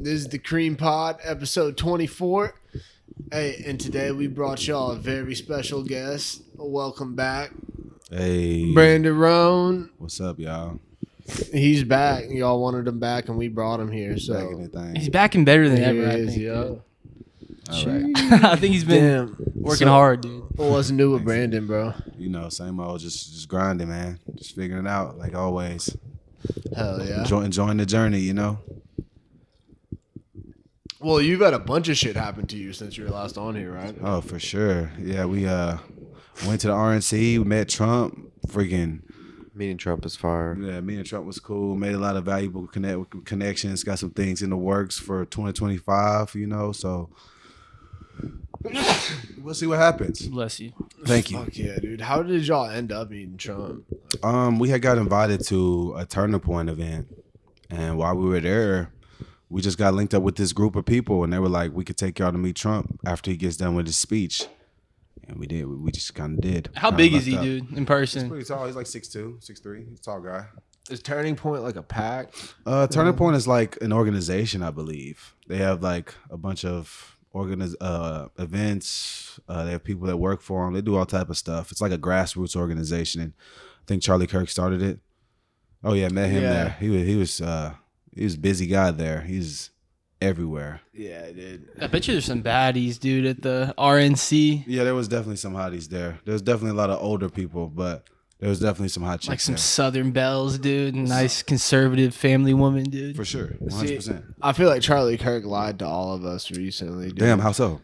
This is the Cream Pod, episode 24. Hey, and today we brought y'all a very special guest. Welcome back. Hey. Brandon Roan. What's up, y'all? He's back. Y'all wanted him back, and we brought him here. So Back in the thing. He's back and better than He ever, I is, think. yo. All right. I think he's been working hard, dude. What's new with Brandon, bro? You know, same old, just grinding, man. Just figuring it out, like always. Hell yeah. Enjoying the journey, you know? Well, you've had a bunch of shit happen to you since you were last on here, right? Oh, for sure. Yeah, we went to the RNC, we met Trump, freaking. Meeting Trump is fire. Yeah, meeting Trump was cool. Made a lot of valuable connections. Got some things in the works for 2025, you know, so we'll see what happens. Bless you. Thank you. Fuck yeah, dude. How did y'all end up meeting Trump? We had got invited to a Turning Point event, and while we were there, we just got linked up with this group of people, and they were like, we could take y'all to meet Trump after he gets done with his speech. And we did. We just kind of did. How big is he, dude, in person? He's pretty tall. He's like 6'2", 6'3". He's a tall guy. Is Turning Point like a pack? Turning Point is like an organization, I believe. They have like a bunch of events. They have people that work for them. They do all type of stuff. It's like a grassroots organization, and I think Charlie Kirk started it. Oh yeah, met him there. He was a busy guy there. He's everywhere. Yeah, I did. I bet you there's some baddies, dude, at the RNC. Yeah, there was definitely some hotties there. There's definitely a lot of older people, but there was definitely some hot chicks Like some there. Southern belles, dude. Nice conservative family woman, dude. For sure, 100%. See, I feel like Charlie Kirk lied to all of us recently, dude. Damn, how so?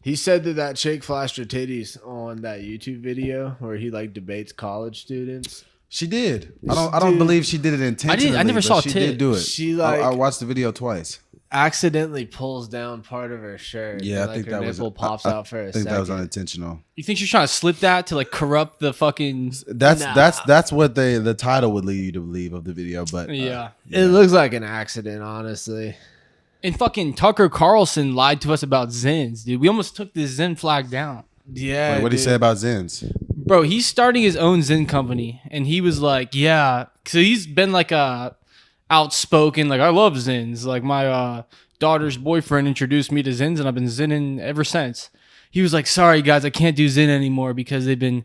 He said that chick flashed her titties on that YouTube video where he like debates college students. She did. I don't believe she did it intentionally. I never but saw she tit. did do it. She like I watched the video twice. accidentally pulls down part of her shirt. Yeah, and, I think her that was. nipple pops out for a I think second. that was unintentional. You think she's trying to slip that to like corrupt the fucking? That's what the title would lead you to believe of the video. But Yeah. It looks like an accident, honestly. And fucking Tucker Carlson lied to us about Zins, dude. We almost took this Zen flag down. Yeah. what did he say about Zins? Bro, he's starting his own Zen company, and he was like, yeah. So he's been like outspoken, like, I love Zins. Like, my daughter's boyfriend introduced me to Zins, and I've been Zenning ever since. He was like, sorry, guys, I can't do Zen anymore because they've been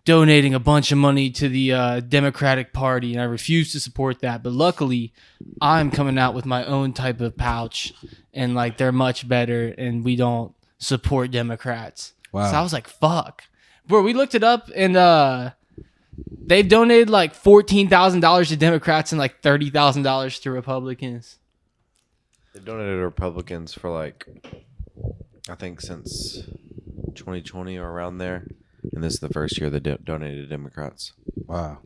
donating a bunch of money to the Democratic Party, and I refuse to support that. But luckily, I'm coming out with my own type of pouch, and, like, they're much better, and we don't support Democrats. Wow. So I was like, fuck. Bro, we looked it up, and they've donated like $14,000 to Democrats and like $30,000 to Republicans. They donated to Republicans for like, I think since 2020 or around there. And this is the first year they donated to Democrats. Wow.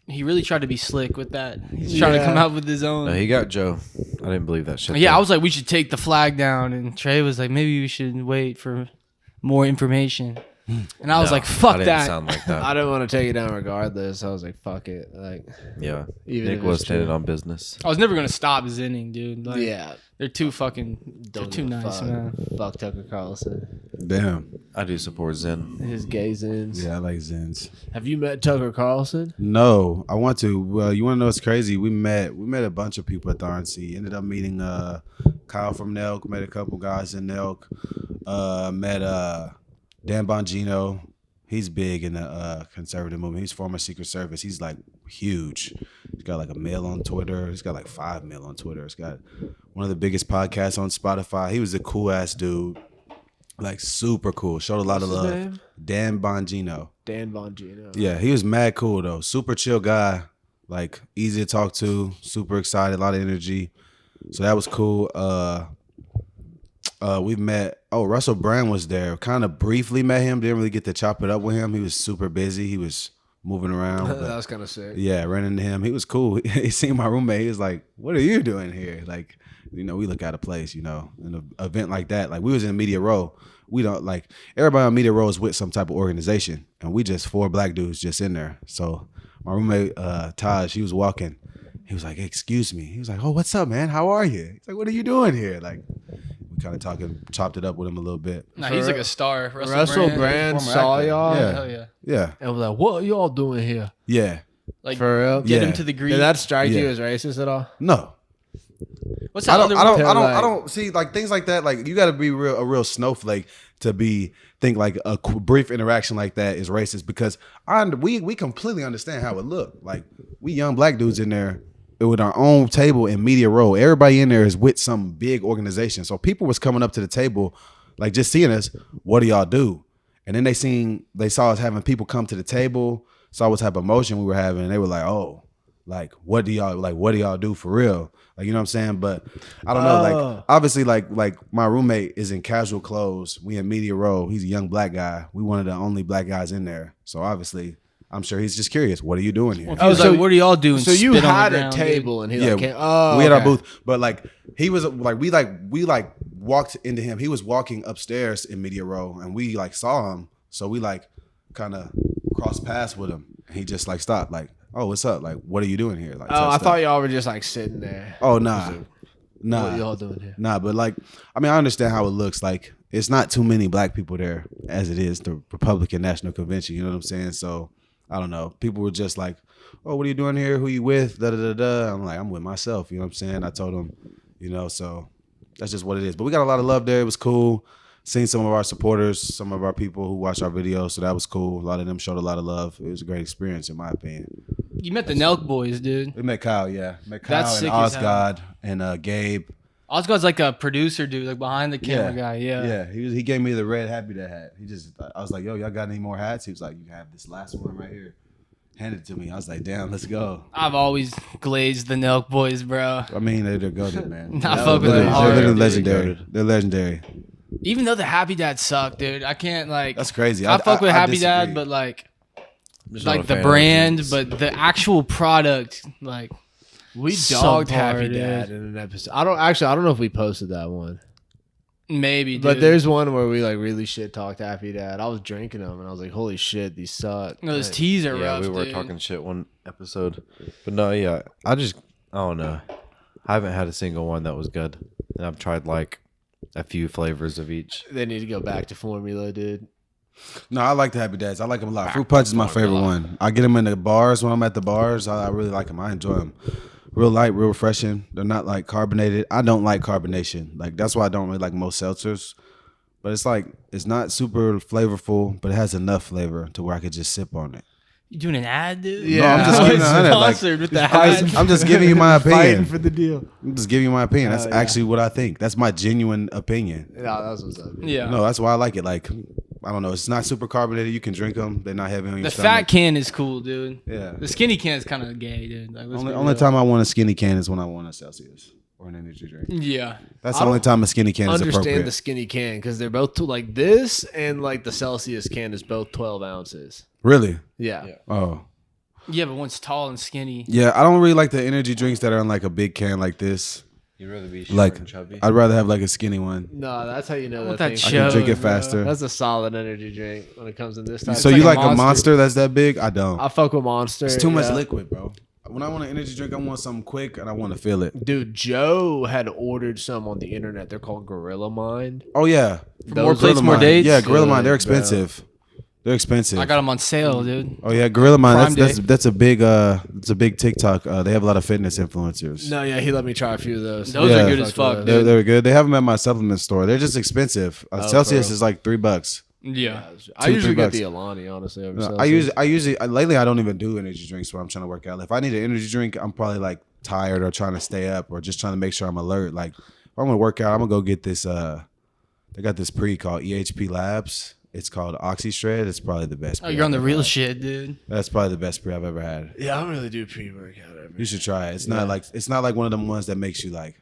He really tried to be slick with that. He's trying to come out with his own. No, he got Joe. I didn't believe that shit. Yeah, though. I was like, we should take the flag down. And Trey was like, maybe we should wait for more information. And I was like, fuck I didn't that. sound like that. I didn't want to take it down regardless. I was like, fuck it. Like, Yeah. even Nick if was it's standing true. on business. I was never going to stop zinning, dude. Like, Yeah. They're too fucking, they're Don't too give a nice, fuck. man. Fuck Tucker Carlson. Damn. I do support Zen. His gay zins. Yeah, I like Zins. Have you met Tucker Carlson? No, I want to. Well, you want to know what's crazy? We met a bunch of people at the RNC. Ended up meeting Kyle from Nelk. Met a couple guys in Nelk. Met Dan Bongino. He's big in the conservative movement. He's former Secret Service. He's like huge. He's got like 1 million on Twitter. He's got like 5 million on Twitter. He's got one of the biggest podcasts on Spotify. He was a cool ass dude. Like super cool. Showed a lot of What's his love. name? Dan Bongino. Dan Bongino. Yeah, he was mad cool though. Super chill guy. Like easy to talk to. Super excited. A lot of energy. So that was cool. We met. Oh, Russell Brand was there. Kind of briefly met him. Didn't really get to chop it up with him. He was super busy. He was moving around. That but was kind of sick. yeah, ran into him. He was cool. He seen my roommate. He was like, "What are you doing here?" Like, you know, we look out of place. You know, in an event like that. Like we was in Media Row. We don't like everybody on Media Row is with some type of organization, and we just 4 black dudes just in there. So my roommate Taj, he was walking. He was like, "Excuse me." He was like, "Oh, what's up, man? How are you?" He's like, "What are you doing here?" Like, we kind of chopped it up with him a little bit. Nah, he's like a star. Russell Brand former saw actor. y'all Yeah. Hell yeah. Yeah, and was like, "What are y'all doing here?" yeah. Like, For real? get Yeah. him to the Greek. Did that strike you Yeah. as racist at all? No, What's that other one? I don't see like things like that. Like you got to be a real snowflake to think like a brief interaction like that is racist, because we completely understand how it looked. Like we young black dudes in there with our own table in media row. Everybody in there is with some big organization, so people was coming up to the table, like just seeing us. What do y'all do? And then they saw us having people come to the table, saw what type of emotion we were having, and they were like, oh, like what do y'all do for real? Like, you know what I'm saying? But I don't know. Like obviously like my roommate is in casual clothes. We in media row. He's a young black guy. We one of the only black guys in there. So obviously I'm sure he's just curious. What are you doing here? He was like, what are y'all doing? So you Spit on the had a ground, table and he Yeah, like came. Oh, we had our okay. booth, but like he was like we walked into him. He was walking upstairs in media row, and we like saw him. So we like kind of crossed paths with him. And he just like stopped, like, oh, what's up? Like, what are you doing here? Like, Oh, I thought y'all were just like sitting there. oh nah, What y'all doing here? nah. But like, I mean, I understand how it looks. Like, it's not too many black people there as it is the Republican National Convention. You know what I'm saying? So I don't know. People were just like, oh, what are you doing here? Who you with? Da da da da. I'm like, I'm with myself. You know what I'm saying? I told them, you know, so that's just what it is. But we got a lot of love there. It was cool. Seen some of our supporters, some of our people who watch our videos, so that was cool. A lot of them showed a lot of love. It was a great experience, in my opinion. You met the Nelk boys, dude. We met Kyle, yeah. Met That's Kyle sick and as hell. Osgod and Gabe. Osgood's like a producer, dude, like behind the camera guy. Yeah. He gave me the red Happy Dad hat. I was like, yo, y'all got any more hats? He was like, you have this last one right here. Handed it to me. I was like, damn, let's go. I've always glazed the Nelk boys, bro. I mean, they're goated, man. I fuck with them They're hard. literally dude. legendary. They're legendary. Even though the Happy Dad suck, dude, I can't like. That's crazy. I fuck with Happy disagree. Dad, but like Just not a the fan of brand, jeans. but the actual product, like We dogged subpar, Happy dude. Dad in an episode. I don't know if we posted that one. maybe. Dude. But there's one where we like really shit talked Happy Dad. I was drinking them and I was like, holy shit, these suck. no, those Like, teas are yeah, rough. we were dude. talking shit one episode, but no, yeah, I don't know. I haven't had a single one that was good, and I've tried like a few flavors of each. They need to go back to formula, dude. No, I like the Happy Dads. I like them a lot. Fruit Punch is my favorite one. I get them in the bars when I'm at the bars. I really like them. I enjoy them. Real light, real refreshing. They're not like carbonated. I don't like carbonation. Like that's why I don't really like most seltzers. But it's like it's not super flavorful, but it has enough flavor to where I could just sip on it. You doing an ad, dude? Yeah. No, I'm just I giving was 100. Like, Sponsored with the ad. I'm just giving you my Fighting opinion. for the deal. I'm just giving you my opinion. That's Oh, yeah. actually what I think. That's my genuine opinion. No, that's what's up. Dude. Yeah. No, that's why I like it. Like I don't know. It's not super carbonated. You can drink them. They're not heavy on your The stomach. fat can is cool, dude. Yeah. The skinny can is kind of gay, dude. Like, let's be Only real. time I want a skinny can is when I want a Celsius or an energy drink. Yeah. That's I the only don't time a skinny can is Understand appropriate. the skinny can because they're both like this and like the Celsius can is both 12 ounces. Really? Yeah. Oh. Yeah, but one's tall and skinny. Yeah, I don't really like the energy drinks that are in like a big can like this. You'd rather be short Like and chubby. I'd rather have like a skinny one. No, that's how you know want that that thing's I can drink it Chug, bro. faster. That's a solid energy drink when it comes in this type. So like you a like a Monster. monster that's that big? I don't. I fuck with Monster. It's too much yeah. liquid, bro. When I want an energy drink, I want something quick and I want to feel it. Dude, Joe had ordered some on the internet. They're called Gorilla Mind. Oh yeah. For more Those plates, Gorilla more Mind. dates. Yeah, Gorilla Mind. They're Good, bro. expensive. They're expensive. I got them on sale, dude. Oh yeah, Gorilla Mind. Prime That's a big TikTok. They have a lot of fitness influencers. No, yeah, he let me try a few of those. Those Yeah. are good as fuck, They're, dude. they're good. They have them at my supplement store. They're just expensive. Celsius bro. is like $3. Yeah. I usually get $2-3. the Alani, honestly. Over No, Celsius. I usually lately I don't even do energy drinks when I'm trying to work out. If I need an energy drink, I'm probably like tired or trying to stay up or just trying to make sure I'm alert. Like if I'm gonna work out, I'm gonna go get this. They got this pre called EHP Labs. It's called OxyShred. It's probably the best. Oh, pre you're on I've the ever real had. shit, dude. That's probably the best pre I've ever had. Yeah, I don't really do pre-workout ever. You should try it. It's not like one of them ones that makes you like.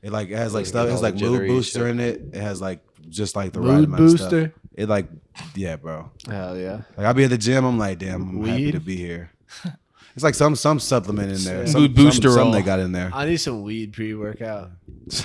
It has like stuff. It has like mood jittery booster shit. in it. It has like just like the right Mood amount of booster? stuff. It like yeah, bro. Hell yeah. Like I'll be at the gym. I'm like, damn, I'm happy Weed? to be here. It's like some supplement in there. Mood Some booster Some roll. they got in there. I need some weed pre-workout.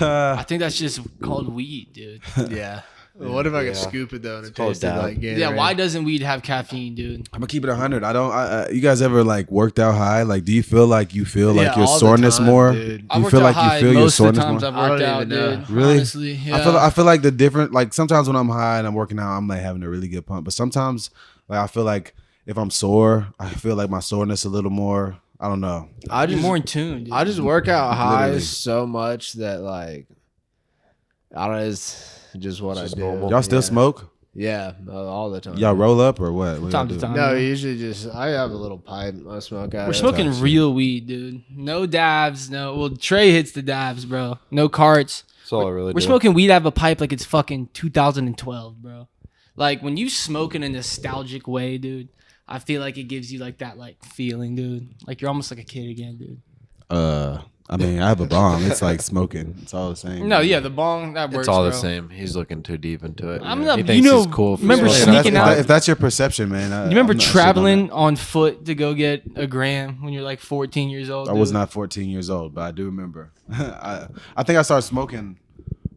I think that's just called weed, dude. Yeah. What if I could Yeah. scoop it though and it called tasted dab. like Gatorade? Yeah, why doesn't weed have caffeine, dude? I'm gonna keep it 100. I don't. You guys ever like worked out high? Like, do you feel like Yeah, like your all the soreness time, more? dude. Do you feel like you feel your most of the soreness times more? I've I worked don't out, even know. dude. Really? Honestly, yeah. I feel like the different. Like sometimes when I'm high and I'm working out, I'm like having a really good pump. But sometimes like I feel like if I'm sore, I feel like my soreness a little more. I don't know. I You're just more in tune. Dude. I just work out highs Literally. so much that like I don't know. It's just what It's just I do. normal. Y'all still smoke? Yeah, all the time. Y'all roll up or what? What Time y'all to do? time. No, usually just I have a little pipe. I smoke out. We're of it. smoking shit. real weed, dude. No dabs. No. Well, Trey hits the dabs, bro. No carts. That's all I really We're do. smoking weed out of a pipe like it's fucking 2012, bro. Like when you smoke in a nostalgic way, dude. I feel like it gives you like that like feeling, dude. Like you're almost like a kid again, dude. I mean, I have a bomb. It's like smoking. It's all the same. No, yeah, the bong that works. It's all bro. the same. He's looking too deep into it. I'm He not- thinks you know, he's cool. For remember smoking. If that's- sneaking if out- that- If that's your perception, man. You remember I'm not shitting on traveling that. on foot to go get a gram when you're like 14 years old? I was dude? not 14 years old, but I do remember. I think I started smoking.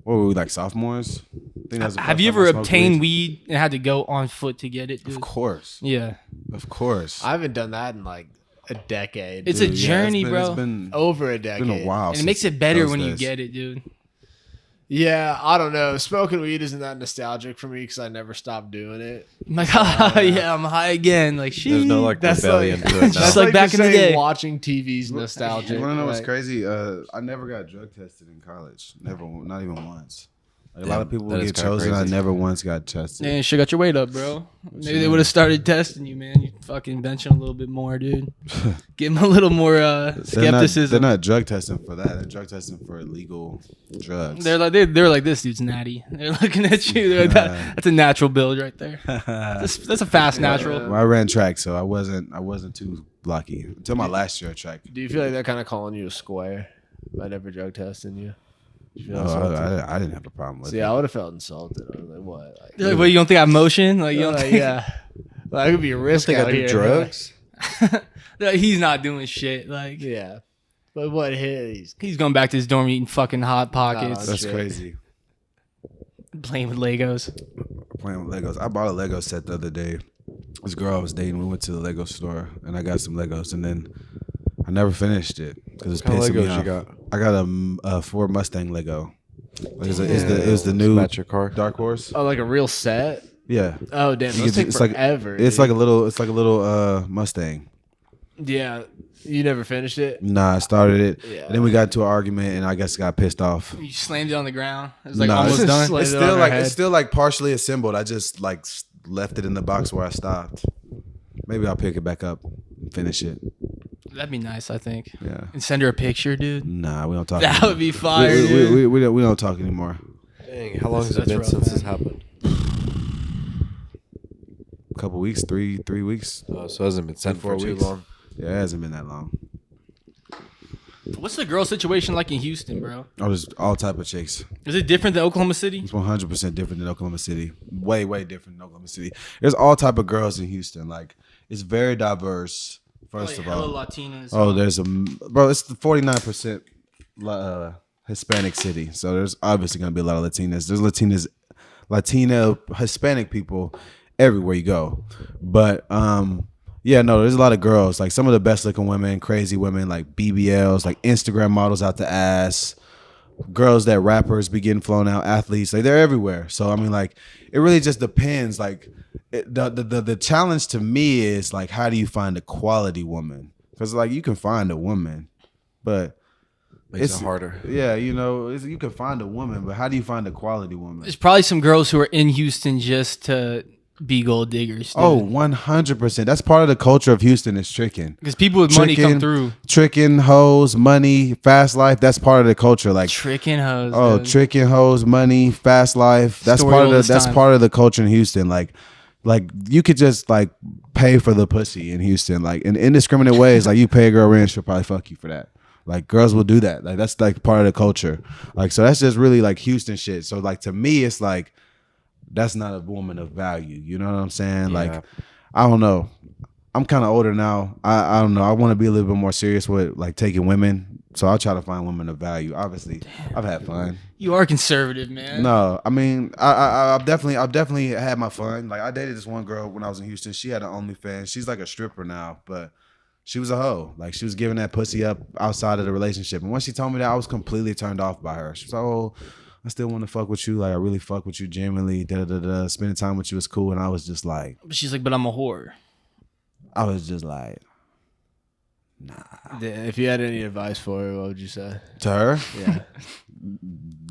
What were we, like sophomores? I think that was the Have first you time I ever smoked obtained weed and had to go on foot to get it, dude? Of course. Yeah. Of course. I haven't done that in like a decade. It's a Dude, yeah, journey, it's bro. been over a decade. a while. And it makes since it better those when you days. get it, dude. Yeah, I don't know. Smoking weed isn't that nostalgic for me because I never stopped doing it. I'm like, yeah, I'm high again. Like, shit. There's no like That's rebellion like- to it now. Just like back just in the saying day. watching TV's nostalgic. You want to know what's Like, crazy? I never got drug tested in college. Never, not even once. Like, a lot Damn, of people that would is get kinda chosen. I crazy. never once got tested. Man, shit got your weight up, bro. Maybe they would have started testing you, man. You fucking benching a little bit more, dude. Give them a little more skepticism. They're not drug testing for that. They're drug testing for illegal drugs. They're like this dude's natty. They're looking at you. They're like, that's a natural build right there. That's a fast natural. Well, I ran track, so I wasn't too lucky until my last year of track. do you feel like they're kind of calling you a square by never drug testing you? You feel No, insulted? I didn't have a problem with See, it. I would have felt insulted. I was like, what? Like, They're like, what, you don't think I have motion? Like, you don't think? yeah. Like, it could be a risk think out I do here. drugs? They're like, he's not doing shit. Like, Yeah. But what hit? he's going back to his dorm eating fucking Hot Pockets, That's shit. crazy. playing with Legos. Playing with Legos. I bought a Lego set the other day. This girl I was dating, we went to the Lego store and I got some Legos, and then I never finished it because it's What kind of pissing me Legos you off. got? I got a Ford Mustang Lego. Like it was the new Match your car. Dark Horse. Oh, like a real set? Yeah, Oh, damn. You Those could- take it's like- forever. it's like a little Mustang. Yeah. You never finished it? Nah, I started it, Yeah. and then we got into an argument, and I guess got pissed off. You slammed it on the ground. It was like Nah, almost it's done. Slammed It's it still on her like head. it's still like partially assembled. I just like left it in the box where I stopped. Maybe I'll pick it back up and finish it. That'd be nice, I think. Yeah. And send her a picture, dude. Nah, we don't talk. That anymore. would be fire, dude. We don't talk anymore. Dang, how long has it That's been rough, since man. this happened? A couple weeks, three weeks. Oh, so it hasn't been sent 4 for too weeks. long. Yeah, it hasn't been that long. What's the girl situation like in Houston, bro? Oh, there's all type of chicks. Is it different than Oklahoma City? It's 100% different than Oklahoma City. Way different than Oklahoma City. There's all type of girls in Houston. Like it's very diverse. First Like, of all, hella Latinas. oh, there's it's the 49% Hispanic city. So there's obviously gonna be a lot of Latinas. There's Latino, Hispanic people everywhere you go. But yeah, no, there's a lot of girls. Like some of the best looking women, crazy women, like BBLs, like Instagram models out the ass. Girls that rappers be getting flown out, athletes, like they're everywhere. So I mean, like it really just depends. Like the challenge to me is like, how do you find a quality woman? Because like you can find a woman, but Makes it harder. Yeah, you know, you can find a woman, but how do you find a quality woman? There's probably some girls who are in Houston just to be gold diggers. Dude. Oh, 100%. That's part of the culture of Houston is tricking. Because people with money come Tricking, through. Tricking, hoes, money, fast life. That's part of the culture. Like, Tricking hoes. oh, dude. tricking hoes, money, fast life. That's Story part of oldest that's time. part of the culture in Houston. Like you could just like pay for the pussy in Houston. Like in indiscriminate ways. Like you pay a girl rent, she'll probably fuck you for that. Like girls will do that. Like that's like part of the culture. Like so that's just really like Houston shit. So like to me, it's like that's not a woman of value. You know what I'm saying? Yeah. Like I don't know. I'm kind of older now. I don't know. I want to be a little bit more serious with like taking women. So I'll try to find women of value. Obviously, I've had fun. You are conservative, man. No, I mean, I've definitely had my fun. Like I dated this one girl when I was in Houston. She had an OnlyFans. She's like a stripper now, but she was a hoe. Like she was giving that pussy up outside of the relationship. And once she told me that, I was completely turned off by her. She was like, "Oh, I still want to fuck with you. Like I really fuck with you genuinely. Spending time with you was cool." And I was just like, But she's like, but I'm a whore. I was just like, If you had any advice for her, what would you say? To her, Yeah.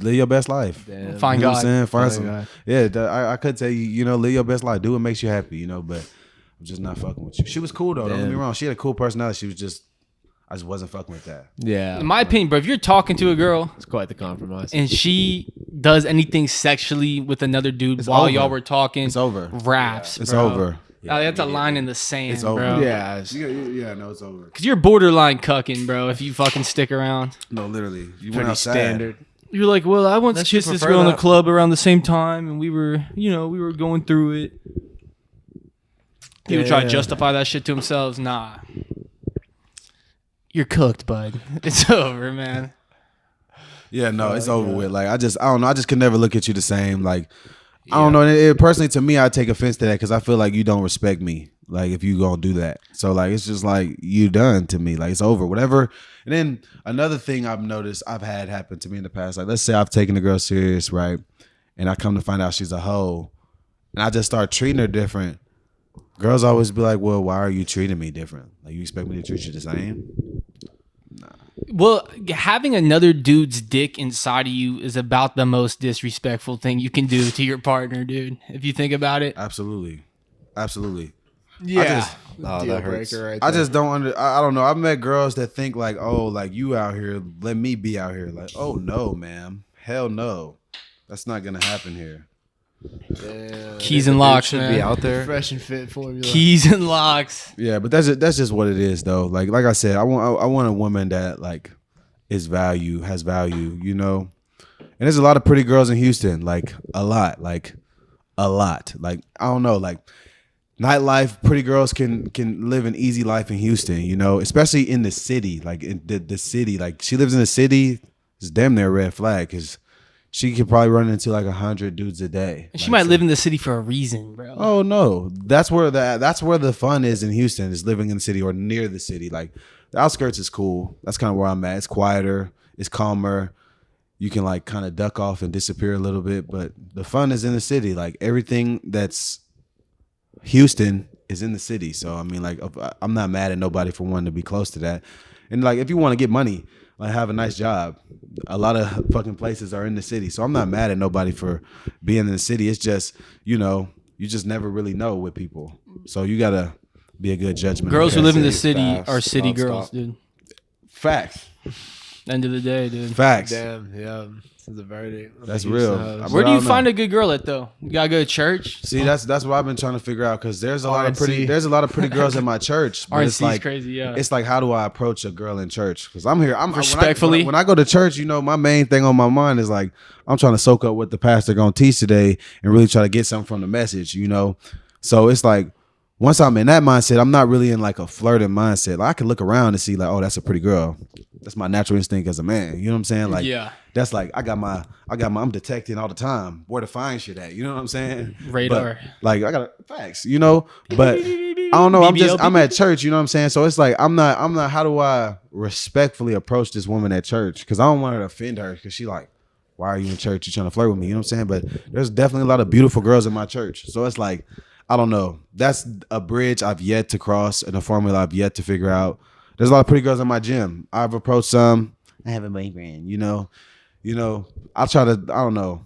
live your best life. Damn. Find You know what God. I'm saying? Find Find some. God. Yeah, I could tell you, live your best life. Do what makes you happy, but I'm just not fucking with you. She was cool though. Don't get me Damn. wrong. She had a cool personality. I just wasn't fucking with that. Yeah. In my opinion, bro, if you're talking to a girl It's quite the compromise. and she does anything sexually with another dude It's while over. y'all were talking, It's over. raps. It's bro. over. That's a line in the sand, It's over. bro. Yeah. Yeah, no, it's over. Cause you're borderline cucking, bro. If you fucking stick around, No, literally. You went Pretty outside. standard. you're like, well, I once Unless you kissed this prefer girl in the that. club around the same time, and we were going through it. People try to Yeah. justify that shit to themselves. Nah, you're cooked, bud. It's over, man. Yeah, no, it's over yeah. with. Like, I don't know. I just could never look at you the same. Like, I don't know. It, personally, to me, I take offense to that because I feel like you don't respect me. Like, if you gonna do that, so like, it's just like you done to me. Like, it's over, whatever. And then another thing I've noticed I've had happen to me in the past. Like, let's say I've taken a girl serious, right, and I come to find out she's a hoe, and I just start treating her different. Girls always be like, "Well, why are you treating me different? Like, you expect me to treat you the same?" Well, having another dude's dick inside of you is about the most disrespectful thing you can do to your partner, dude. If you think about it. Absolutely, absolutely. Yeah. Oh, Deal that hurts. breaker right I there. just don't I don't know. I've met girls that think like, oh, like you out here, let me be out here. Like, oh no, ma'am. Hell no. That's not gonna happen here. Damn. Keys and locks, should man. be out there. Fresh and fit formula. Keys and locks. Yeah, but that's just what it is though. Like I said, I want a woman that like has value. And there's a lot of pretty girls in Houston, like a lot. Like I don't know, like nightlife, pretty girls can live an easy life in Houston, especially in the city. Like in the city, like she lives in the city, it's damn near a red flag because she could probably run into like 100 dudes a day. She Like, might so- live in the city for a reason, bro. Oh no, that's where the fun is in Houston, is living in the city or near the city. Like the outskirts is cool. That's kind of where I'm at. It's quieter, it's calmer. You can like kind of duck off and disappear a little bit, but the fun is in the city. Like everything that's Houston is in the city. So I mean, like I'm not mad at nobody for wanting to be close to that. And like if you want to get money, like have a nice job, a lot of fucking places are in the city. So I'm not mad at nobody for being in the city. It's just, you just never really know with people. So you gotta be a good judgment. Girls who Okay. live in the City city fast, are city nonstop. girls, dude. Facts. End of the day, dude. Facts. Damn. Yeah. This is a verdict. That's Houston real. hoes. Where do I you don't find know. a good girl at though? You gotta go to church. See, that's what I've been trying to figure out because there's a lot of RNC. pretty girls in my church. But it's RNC's like crazy, yeah. It's like, how do I approach a girl in church? Because I'm here. Respectfully. When I go to church, my main thing on my mind is like I'm trying to soak up what the pastor gonna teach today and really try to get something from the message. So it's like once I'm in that mindset, I'm not really in like a flirting mindset. Like I can look around and see like, oh, that's a pretty girl. That's my natural instinct as a man. You know what I'm saying? Like, Yeah. That's like I'm detecting all the time where to find shit at. You know what I'm saying? Radar. But, like I got facts. But I don't know. I'm at church. You know what I'm saying? So it's like I'm not. How do I respectfully approach this woman at church? Because I don't want to offend her. Because she like, why are you in church? You trying to flirt with me? You know what I'm saying? But there's definitely a lot of beautiful girls in my church. So it's like, I don't know. That's a bridge I've yet to cross and a formula I've yet to figure out. There's a lot of pretty girls in my gym. I've approached some. I have a boyfriend. I'll try to. I don't know.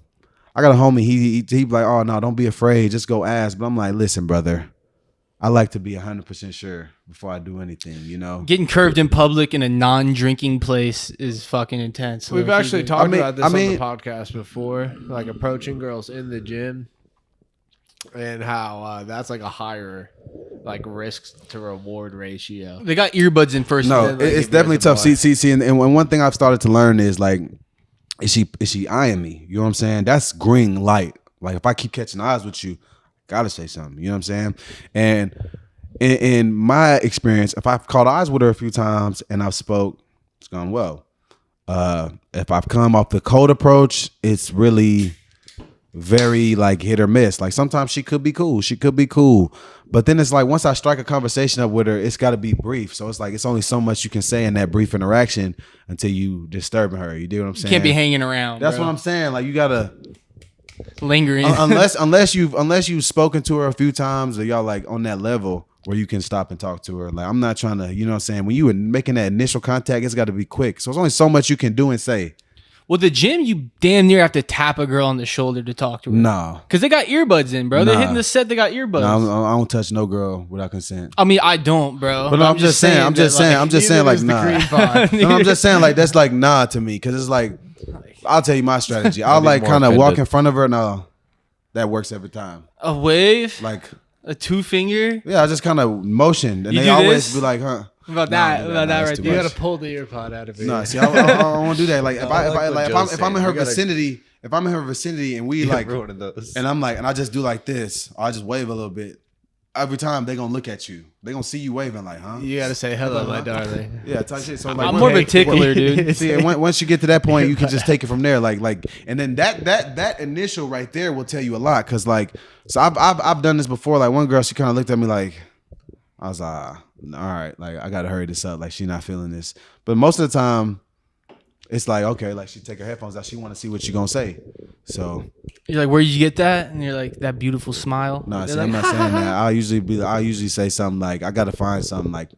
I got a homie. He be like, oh no, don't be afraid. Just go ask. But I'm like, listen, brother. I like to be 100% sure before I do anything. Getting curved in public in a non-drinking place is fucking intense. We've Low-key, actually dude. talked about this on the podcast before, like approaching girls in the gym, and how that's like a higher like risk to reward ratio. They got earbuds in first. No, then, like, it's if you're definitely at the tough. bar. See, and one thing I've started to learn is like, is she eyeing me? You know what I'm saying? That's green light. Like if I keep catching eyes with you, gotta say something. You know what I'm saying? And in my experience, if I've caught eyes with her a few times and I've spoke, it's gone well. If I've come off the cold approach, it's really very like hit or miss. Like sometimes she could be cool. But then it's like once I strike a conversation up with her, it's got to be brief. So it's like it's only so much you can say in that brief interaction until you disturbing her. You do what I'm saying? Can't be hanging around. That's bro. what I'm saying. Like you gotta lingering. unless you've spoken to her a few times or y'all like on that level where you can stop and talk to her. Like, I'm not trying to, you know what I'm saying? When you were making that initial contact, it's got to be quick. So there's only so much you can do and say. Well, the gym, you damn near have to tap a girl on the shoulder to talk to her. No. Because they got earbuds in, bro. They're Nah. hitting the set, they got earbuds. No, I don't touch no girl without consent. I mean, I don't, bro. But no, I'm just saying, I'm just saying, like, the nah. cream pie. No, I'm just saying, like, that's like, nah to me. Because it's like, I'll tell you my strategy. I'll I'd be like more kind of walk offended. in front of her. No, that works every time. A wave? Like, A 2-finger? yeah, I just kind of motion. And You they do always this? be like, huh. What about No, that? no, What about no, that that's right too You there? much. gotta pull the ear pod out of it. No, see, I won't do that. Like, if I like what Joe's I'm in her saying. You gotta- vicinity, if I'm in her vicinity and we like, Every one of those. and I'm like, and I just do like this, or I just wave a little bit. Every time they gonna look at you, they gonna see you waving like, huh? You gotta say hello, my darling. Yeah, type shit. So like, I'm more of a tickler, dude. see, and once you get to that point, you can just take it from there. Like, and then that initial right there will tell you a lot. Cause like, so I've done this before. Like one girl, she kind of looked at me like, I was like, all right, like I gotta hurry this up. Like she not feeling this. But most of the time, it's like, okay, like she take her headphones out. She want to see what you gonna say. So You're like, where'd you get that? And you're like, that beautiful smile. no, They're see, like, I'm not saying that. I usually say something like, I gotta find something like.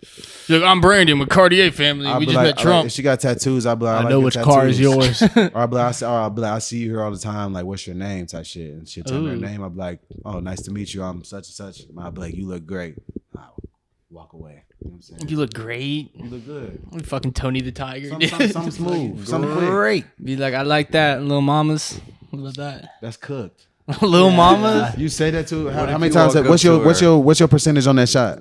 You're like, I'm Brandon with Cartier Family. I'll We be just like, met Trump. if she got tattoos, I'll be like, I like know your which car is tattoos. yours. Or I'll be like, I see you here all the time. Like, what's your name? Type shit. And she'll tell me her Ooh. name. I'll be like, oh, nice to meet you. I'm such and such. I'll be like, you look great. I'll walk away. You know what I'm saying? You look great. You look good. You fucking Tony the Tiger. Something smooth. Something quick. Great. Be like, I like that. Little mamas. What about that? That's cooked. Little mamas? You say that too. How if many you times? walk up What's to her? your percentage on that shot?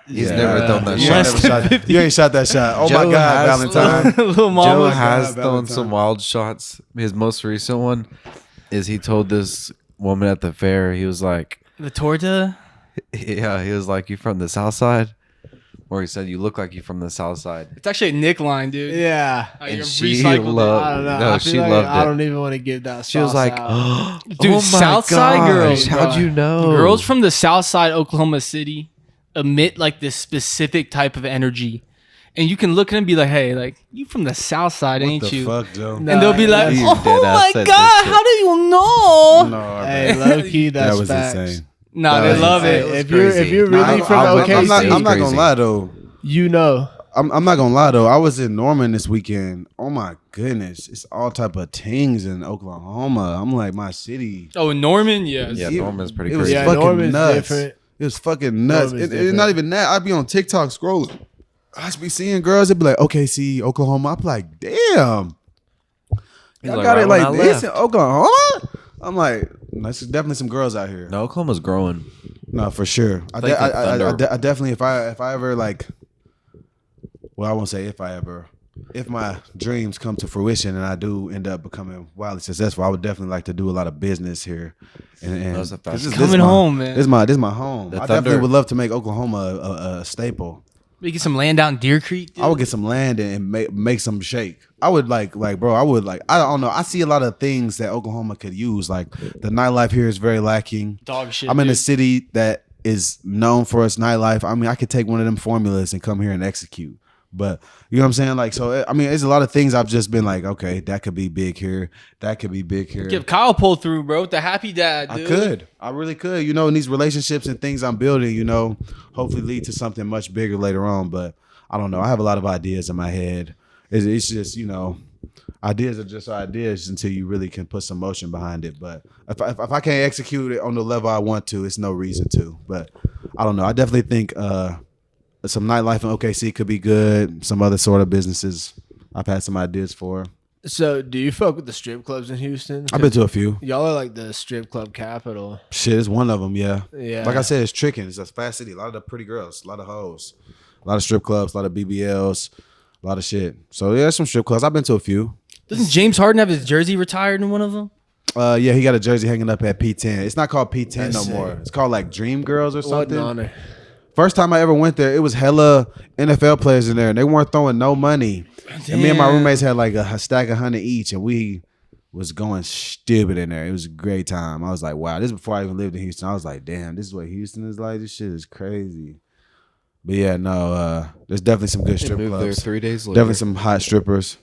He's never thrown that You shot. ain't, never shot, you ain't shot that shot. Oh my Joe God, has Valentine. thrown- Little Joe mamas. has God, thrown some Valentine. wild shots. His most recent one is he told this woman at the fair, he was like, The torta? yeah, he was like, you from the south side? Or he said, you look like you from the south side. It's actually a Nick line, dude. Yeah. Like, And you she recycled it. loved- I don't know. No, I feel she like loved I it. don't even want to give that. She was sauce like, out. Dude, oh my Southside gosh, girls, how'd bro. you know? Girls from the South Side, Oklahoma City, emit like this specific type of energy, and you can look at them and be like, "Hey, like you from the South Side, What ain't the you?" fuck, Joe? No. And they'll be like, You "Oh dead ass my said god, this shit. how do you know?" No, Hey, bro. low key, that's That was facts. insane. No, That they was love insane. it. If you're crazy. really Nah, from I would- OKC, I'm not gonna Crazy. lie though. you know. I'm not gonna lie though. I was in Norman this weekend. Oh my goodness, it's all type of things in Oklahoma. I'm like my city. Oh, in Norman, yes. Yeah, It- Norman's pretty it was crazy. Yeah, fucking Norman's nuts. different. It was fucking nuts. Norman's It's not different. even that. I'd be on TikTok scrolling. I just be seeing girls. It'd be like, okay, see Oklahoma. I'm like, damn. He's I like, got right it when like I this in left. Oklahoma. I'm like, there's definitely some girls out here. No, Oklahoma's growing. No, for sure. I Like the Thunder. definitely, if I ever like, well, I won't say if my dreams come to fruition and I do end up becoming wildly successful, I would definitely like to do a lot of business here. And That's a fact. 'cause this Coming my- home, man. This is my home. The I definitely Thunder- would love to make Oklahoma a staple. We get some land out in Deer Creek, dude. I would get some land and make some shake. I would like bro. I would like. I don't know. I see a lot of things that Oklahoma could use. Like the nightlife here is very lacking. Dog shit. I'm in a dude. city that is known for its nightlife. I mean, I could take one of them formulas and come here and execute. But you know what I'm saying? Like, so I mean, there's a lot of things I've just been like, okay, that could be big here. That could be big here. Give Kyle pull through, bro. With the happy dad, dude. I really could. You know, and these relationships and things I'm building, you know, hopefully lead to something much bigger later on. But I don't know. I have a lot of ideas in my head. It's just, you know, ideas are just ideas until you really can put some motion behind it. But if I can't execute it on the level I want to, it's no reason to. But I don't know. I definitely think some nightlife in OKC could be good. Some other sort of businesses I've had some ideas for. So, do you fuck with the strip clubs in Houston? I've been to a few. Y'all are like the strip club capital. Shit, it's one of them, yeah. Yeah. Like I said, it's tricking. It's a fast city. A lot of the pretty girls, a lot of hoes, a lot of strip clubs, a lot of BBLs, a lot of shit. So yeah, some strip clubs. I've been to a few. Doesn't James Harden have his jersey retired in one of them? Yeah, he got a jersey hanging up at P10. It's not called P10 That's no sick. more. It's called like Dream Girls or What something. an honor. First time I ever went there, it was hella NFL players in there, and they weren't throwing no money. And me and my Damn. roommates had like a stack of 100 each, and we was going stupid in there. It was a great time. I was like, wow, this is before I even lived in Houston. I was like, damn, this is what Houston is like. This shit is crazy. But yeah, no, there's definitely some good strip Moved there clubs. 3 days later. Definitely some hot strippers.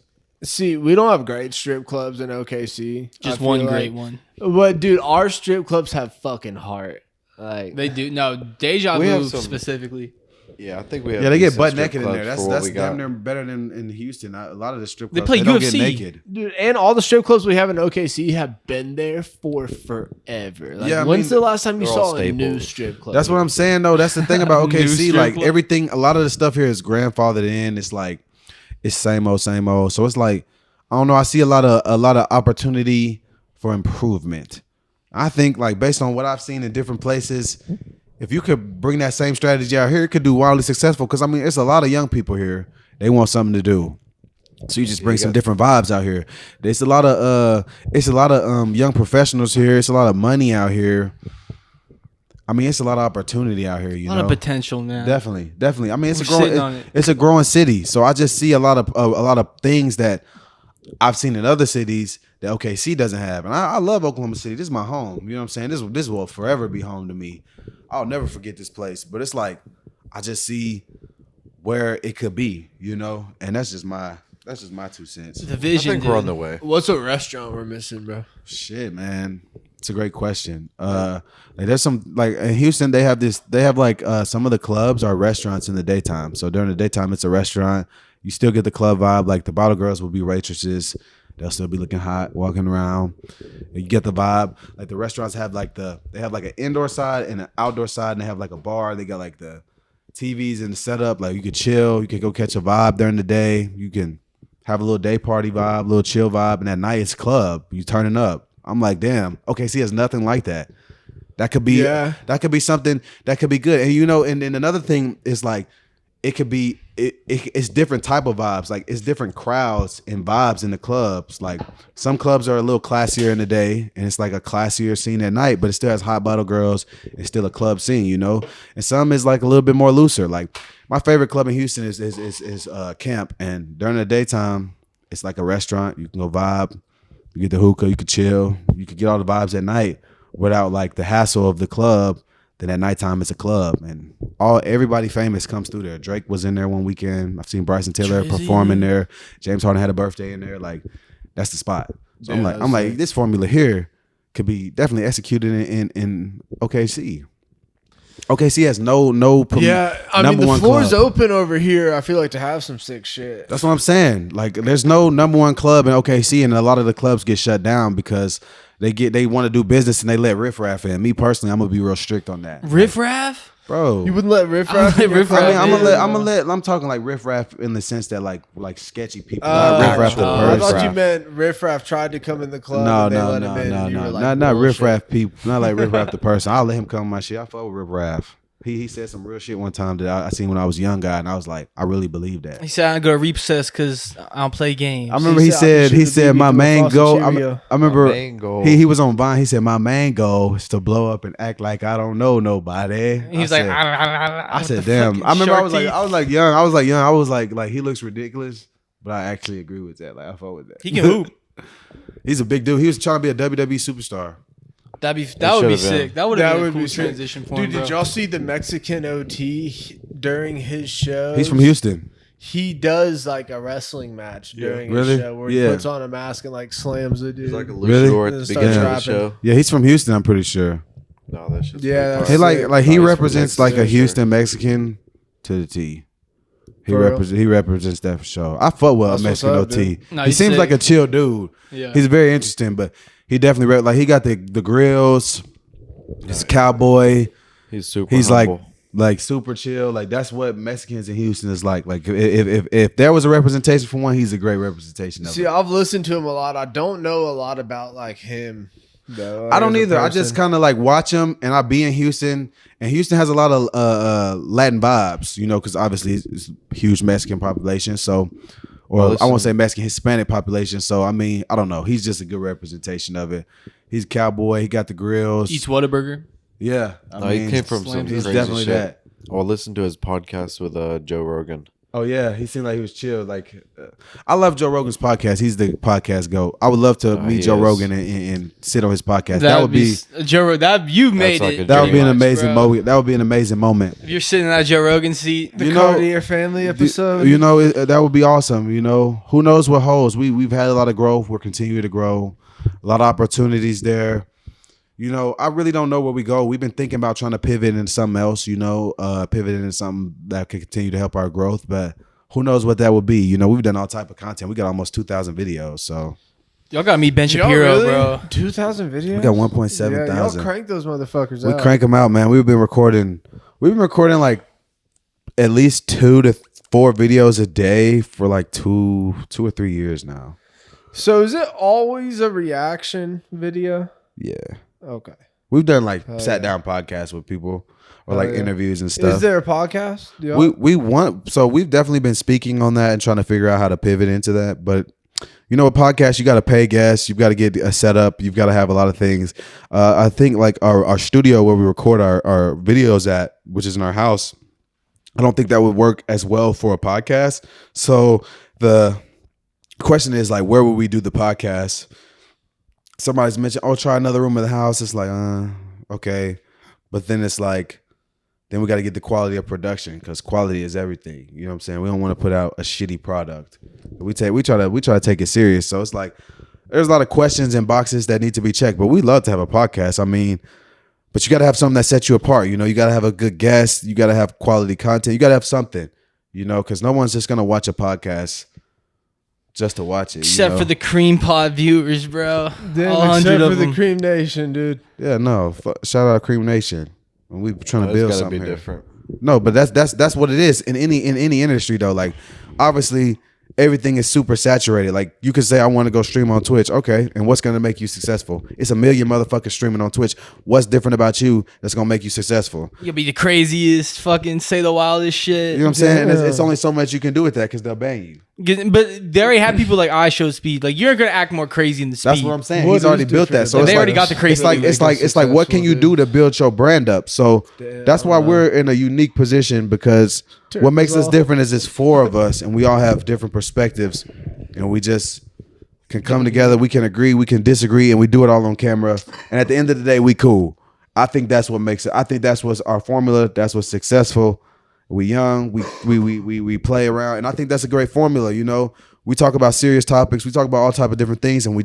See, we don't have great strip clubs in OKC. Just I one feel great like. one. But dude, our strip clubs have fucking heart. Like They do. No, Deja We have Vu some- specifically. Yeah, I think we have. Yeah, they get decent butt strip naked in clubs there. for That's what we damn got. near better than in Houston. A lot of the strip They clubs play don't UFC. get naked. dude, and all the strip clubs we have in OKC have been there for forever. Like, Yeah, I when's mean, the last time you they're all saw a new staples. strip club? That's what I'm saying though. That's the thing about New OKC. strip Like club. everything, a lot of the stuff here is grandfathered in. It's like it's same old, same old. So it's like I don't know. I see a lot of opportunity for improvement. I think like based on what I've seen in different places, if you could bring that same strategy out here, it could do wildly successful. Because I mean, it's a lot of young people here. They want something to do. So you just bring some different vibes out here. There's a lot of young professionals here. It's a lot of money out here. I mean, it's a lot of opportunity out here. You A lot know, of potential, man. definitely. I mean, it's We're sitting on a it. it's a growing city. So I just see a lot of things that I've seen in other cities that OKC doesn't have. And I love Oklahoma City. This is my home. You know what I'm saying? This will forever be home to me. I'll never forget this place. But it's like I just see where it could be, you know? And that's just my 2 cents. The I vision. think we're on dude. the way. What's a restaurant we're missing, bro? Shit, man. It's a great question. Like there's some like in Houston they have like some of the clubs are restaurants in the daytime. So during the daytime it's a restaurant. You still get the club vibe. Like the bottle girls will be waitresses. They'll still be looking hot, walking around. You get the vibe. Like the restaurants have like an indoor side and an outdoor side, and they have like a bar. They got like the TVs and the setup. Like you could chill. You could go catch a vibe during the day. You can have a little day party vibe, a little chill vibe, and at night it's club. You turning up. I'm like, damn. OKC has nothing like that. That could be that could be something that could be good. And you know, and another thing is like it could be it's different type of vibes. Like it's different crowds and vibes in the clubs. Like some clubs are a little classier in the day and it's like a classier scene at night, but it still has hot bottle girls. It's still a club scene, you know? And some is like a little bit more looser. Like my favorite club in Houston is Camp, and during the daytime it's like a restaurant. You can go vibe, you get the hookah, you can chill, you can get all the vibes at night without like the hassle of the club. Then at nighttime it's a club, and everybody famous comes through there. Drake was in there one weekend. I've seen Bryson Tiller perform in there. James Harden had a birthday in there. Like that's the spot. So I'm like, this formula here could be definitely executed in OKC. OKC has no I mean the one floor's club. open over here. I feel like to have some sick shit. That's what I'm saying. Like there's no number one club in OKC, and a lot of the clubs get shut down because they want to do business and they let riffraff in. Me personally, I'm gonna be real strict on that. Riff Raff? Bro. You wouldn't let riffraff? let riffraff I mean, in. I'm talking like riffraff in the sense that like sketchy people, Oh, not riffraff the I person. thought you meant riffraff tried to come in the club. No, and they no, let no, him in no, and you no, were like, not bullshit. riffraff people, not like riffraff the person. I'll let him come on my shit. I fuck with riffraff. He said some real shit one time that I seen when I was a young guy, and I was like, I really believe that. He said I go to recess because I don't play games. I remember He he said, "I can shoot said a BB my through a main Frosted goal. Cheerio." I remember My main goal. he was on Vine. He said my main goal is to blow up and act like I don't know nobody. He was I like, said, I with said, the damn. fucking I remember I shark was like, teeth. I was like, he looks ridiculous, but I actually agree with that. Like I fuck with that. he can hoop. He's a big dude. He was trying to be a WWE superstar. That would be should've been. sick. That would That have been would a cool be sick. transition for Dude, him, bro. did y'all see the Mexican OT during his show? He's from Houston. He does like a wrestling match during Really? his show where he Yeah. puts on a mask and like slams a dude. It's like a Really? luchador at Then the start beginning of the trapping. show. Yeah, he's from Houston. I'm pretty sure. No, that's just Yeah, pretty that's far. He sick. like he He's from represents like a Texas, Houston Mexican to the T. For real? He represents that for sure. I fuck with a That's Mexican what's up, OT. No, He he's seems sick. like a chill dude. Yeah. He's very interesting, but he definitely like he got the grills. He's a cowboy. He's super. He's humble. like super chill. Like that's what Mexicans in Houston is like. Like if there was a representation for one, he's a great representation of See, it. I've listened to him a lot. I don't know a lot about like him though. I don't as a either. I just person. kind of like watch him, and I be in Houston, and Houston has a lot of Latin vibes, you know, because obviously it's a huge Mexican population. So, or Well, I won't say Mexican, Hispanic population. So I mean, I don't know. He's just a good representation of it. He's a cowboy. He got the grills. Eats Whataburger. Yeah, No, he came from some slams he's crazy definitely shit. that. Well, listen to his podcast with Joe Rogan. Oh yeah, he seemed like he was chill. Like I love Joe Rogan's podcast. He's the podcast goat. I would love to meet he Joe is. Rogan and sit on his podcast. That would be Joe. That you made like it. a that would be an pretty much, amazing bro. moment. That would be an amazing moment. If you're sitting in that Joe Rogan seat, the you know- Cartier Family episode. You know, that would be awesome. You know, who knows what holds? We've had a lot of growth. We're continuing to grow. A lot of opportunities there. you know, I really don't know where we go. We've been thinking about trying to pivot into something else, you know, pivot into something that could continue to help our growth. But who knows what that would be? You know, we've done all type of content. We got almost 2,000 videos. So Y'all got me Ben Y'all Shapiro, really? bro. 2,000 videos. we got 1.7 Yeah, y'all thousand. crank those motherfuckers We out. crank them out, man. We've been recording like at least 2 to 4 videos a day for like 2 or 3 years now. So is it always a reaction video? Yeah. Okay. We've done like Hell sat down podcasts with people or Hell like yeah. interviews and stuff. Is there a podcast? Do y'all- We've definitely been speaking on that and trying to figure out how to pivot into that. But you know, a podcast, you got to pay guests, you've got to get a setup, you've got to have a lot of things. I think like our studio where we record our videos at, which is in our house, I don't think that would work as well for a podcast. So the question is like, where will we do the podcast? Somebody's mentioned, oh, try another room in the house. It's like, okay. But then it's like, then we got to get the quality of production because quality is everything. You know what I'm saying? We don't want to put out a shitty product. We try to take it serious. So it's like, there's a lot of questions and boxes that need to be checked, but we love to have a podcast. I mean, but you got to have something that sets you apart. You know, you got to have a good guest. You got to have quality content. You got to have something, you know, because no one's just going to watch a podcast just to watch it. Except for the cream pod viewers, bro. Damn, All 100 except for of the them. Cream Nation, dude. Yeah, no. Shout out Cream Nation. And we trying to build It's gotta something be here. different. No, but that's what it is in any industry though. Like obviously everything is super saturated. Like you could say I want to go stream on Twitch. Okay, and what's gonna make you successful? It's a million motherfuckers streaming on Twitch. What's different about you that's gonna make you successful? You'll be the craziest, fucking say the wildest shit. You know what I'm saying? And Yeah. it's only so much you can do with that because they'll ban you. But they already have people like I show speed. Like you're gonna act more crazy in the speed. That's what I'm saying. What He's already is built that. different So about it's They like, already got the crazy. it's like what can you do to build your brand up? So that's why we're in a unique position because what makes us different is it's 4 of us and we all have different perspectives and we just can come together. We can agree, we can disagree, and we do it all on camera. And at the end of the day, we cool. I think that's what makes it. I think that's what's our formula. That's what's successful. We young. We play around, and I think that's a great formula. You know, we talk about serious topics. We talk about all type of different things, and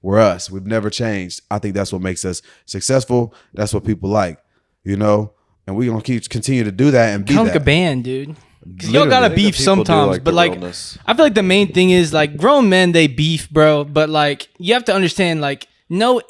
we're us. We've never changed. I think that's what makes us successful. That's what people like. You know, and we're gonna continue to do that and be Kind of like a that. band, dude. 'Cause y'all gotta I think beef that people do sometimes, like but the like realness. I feel like the main thing is like grown men they beef, bro. But like you have to understand, like no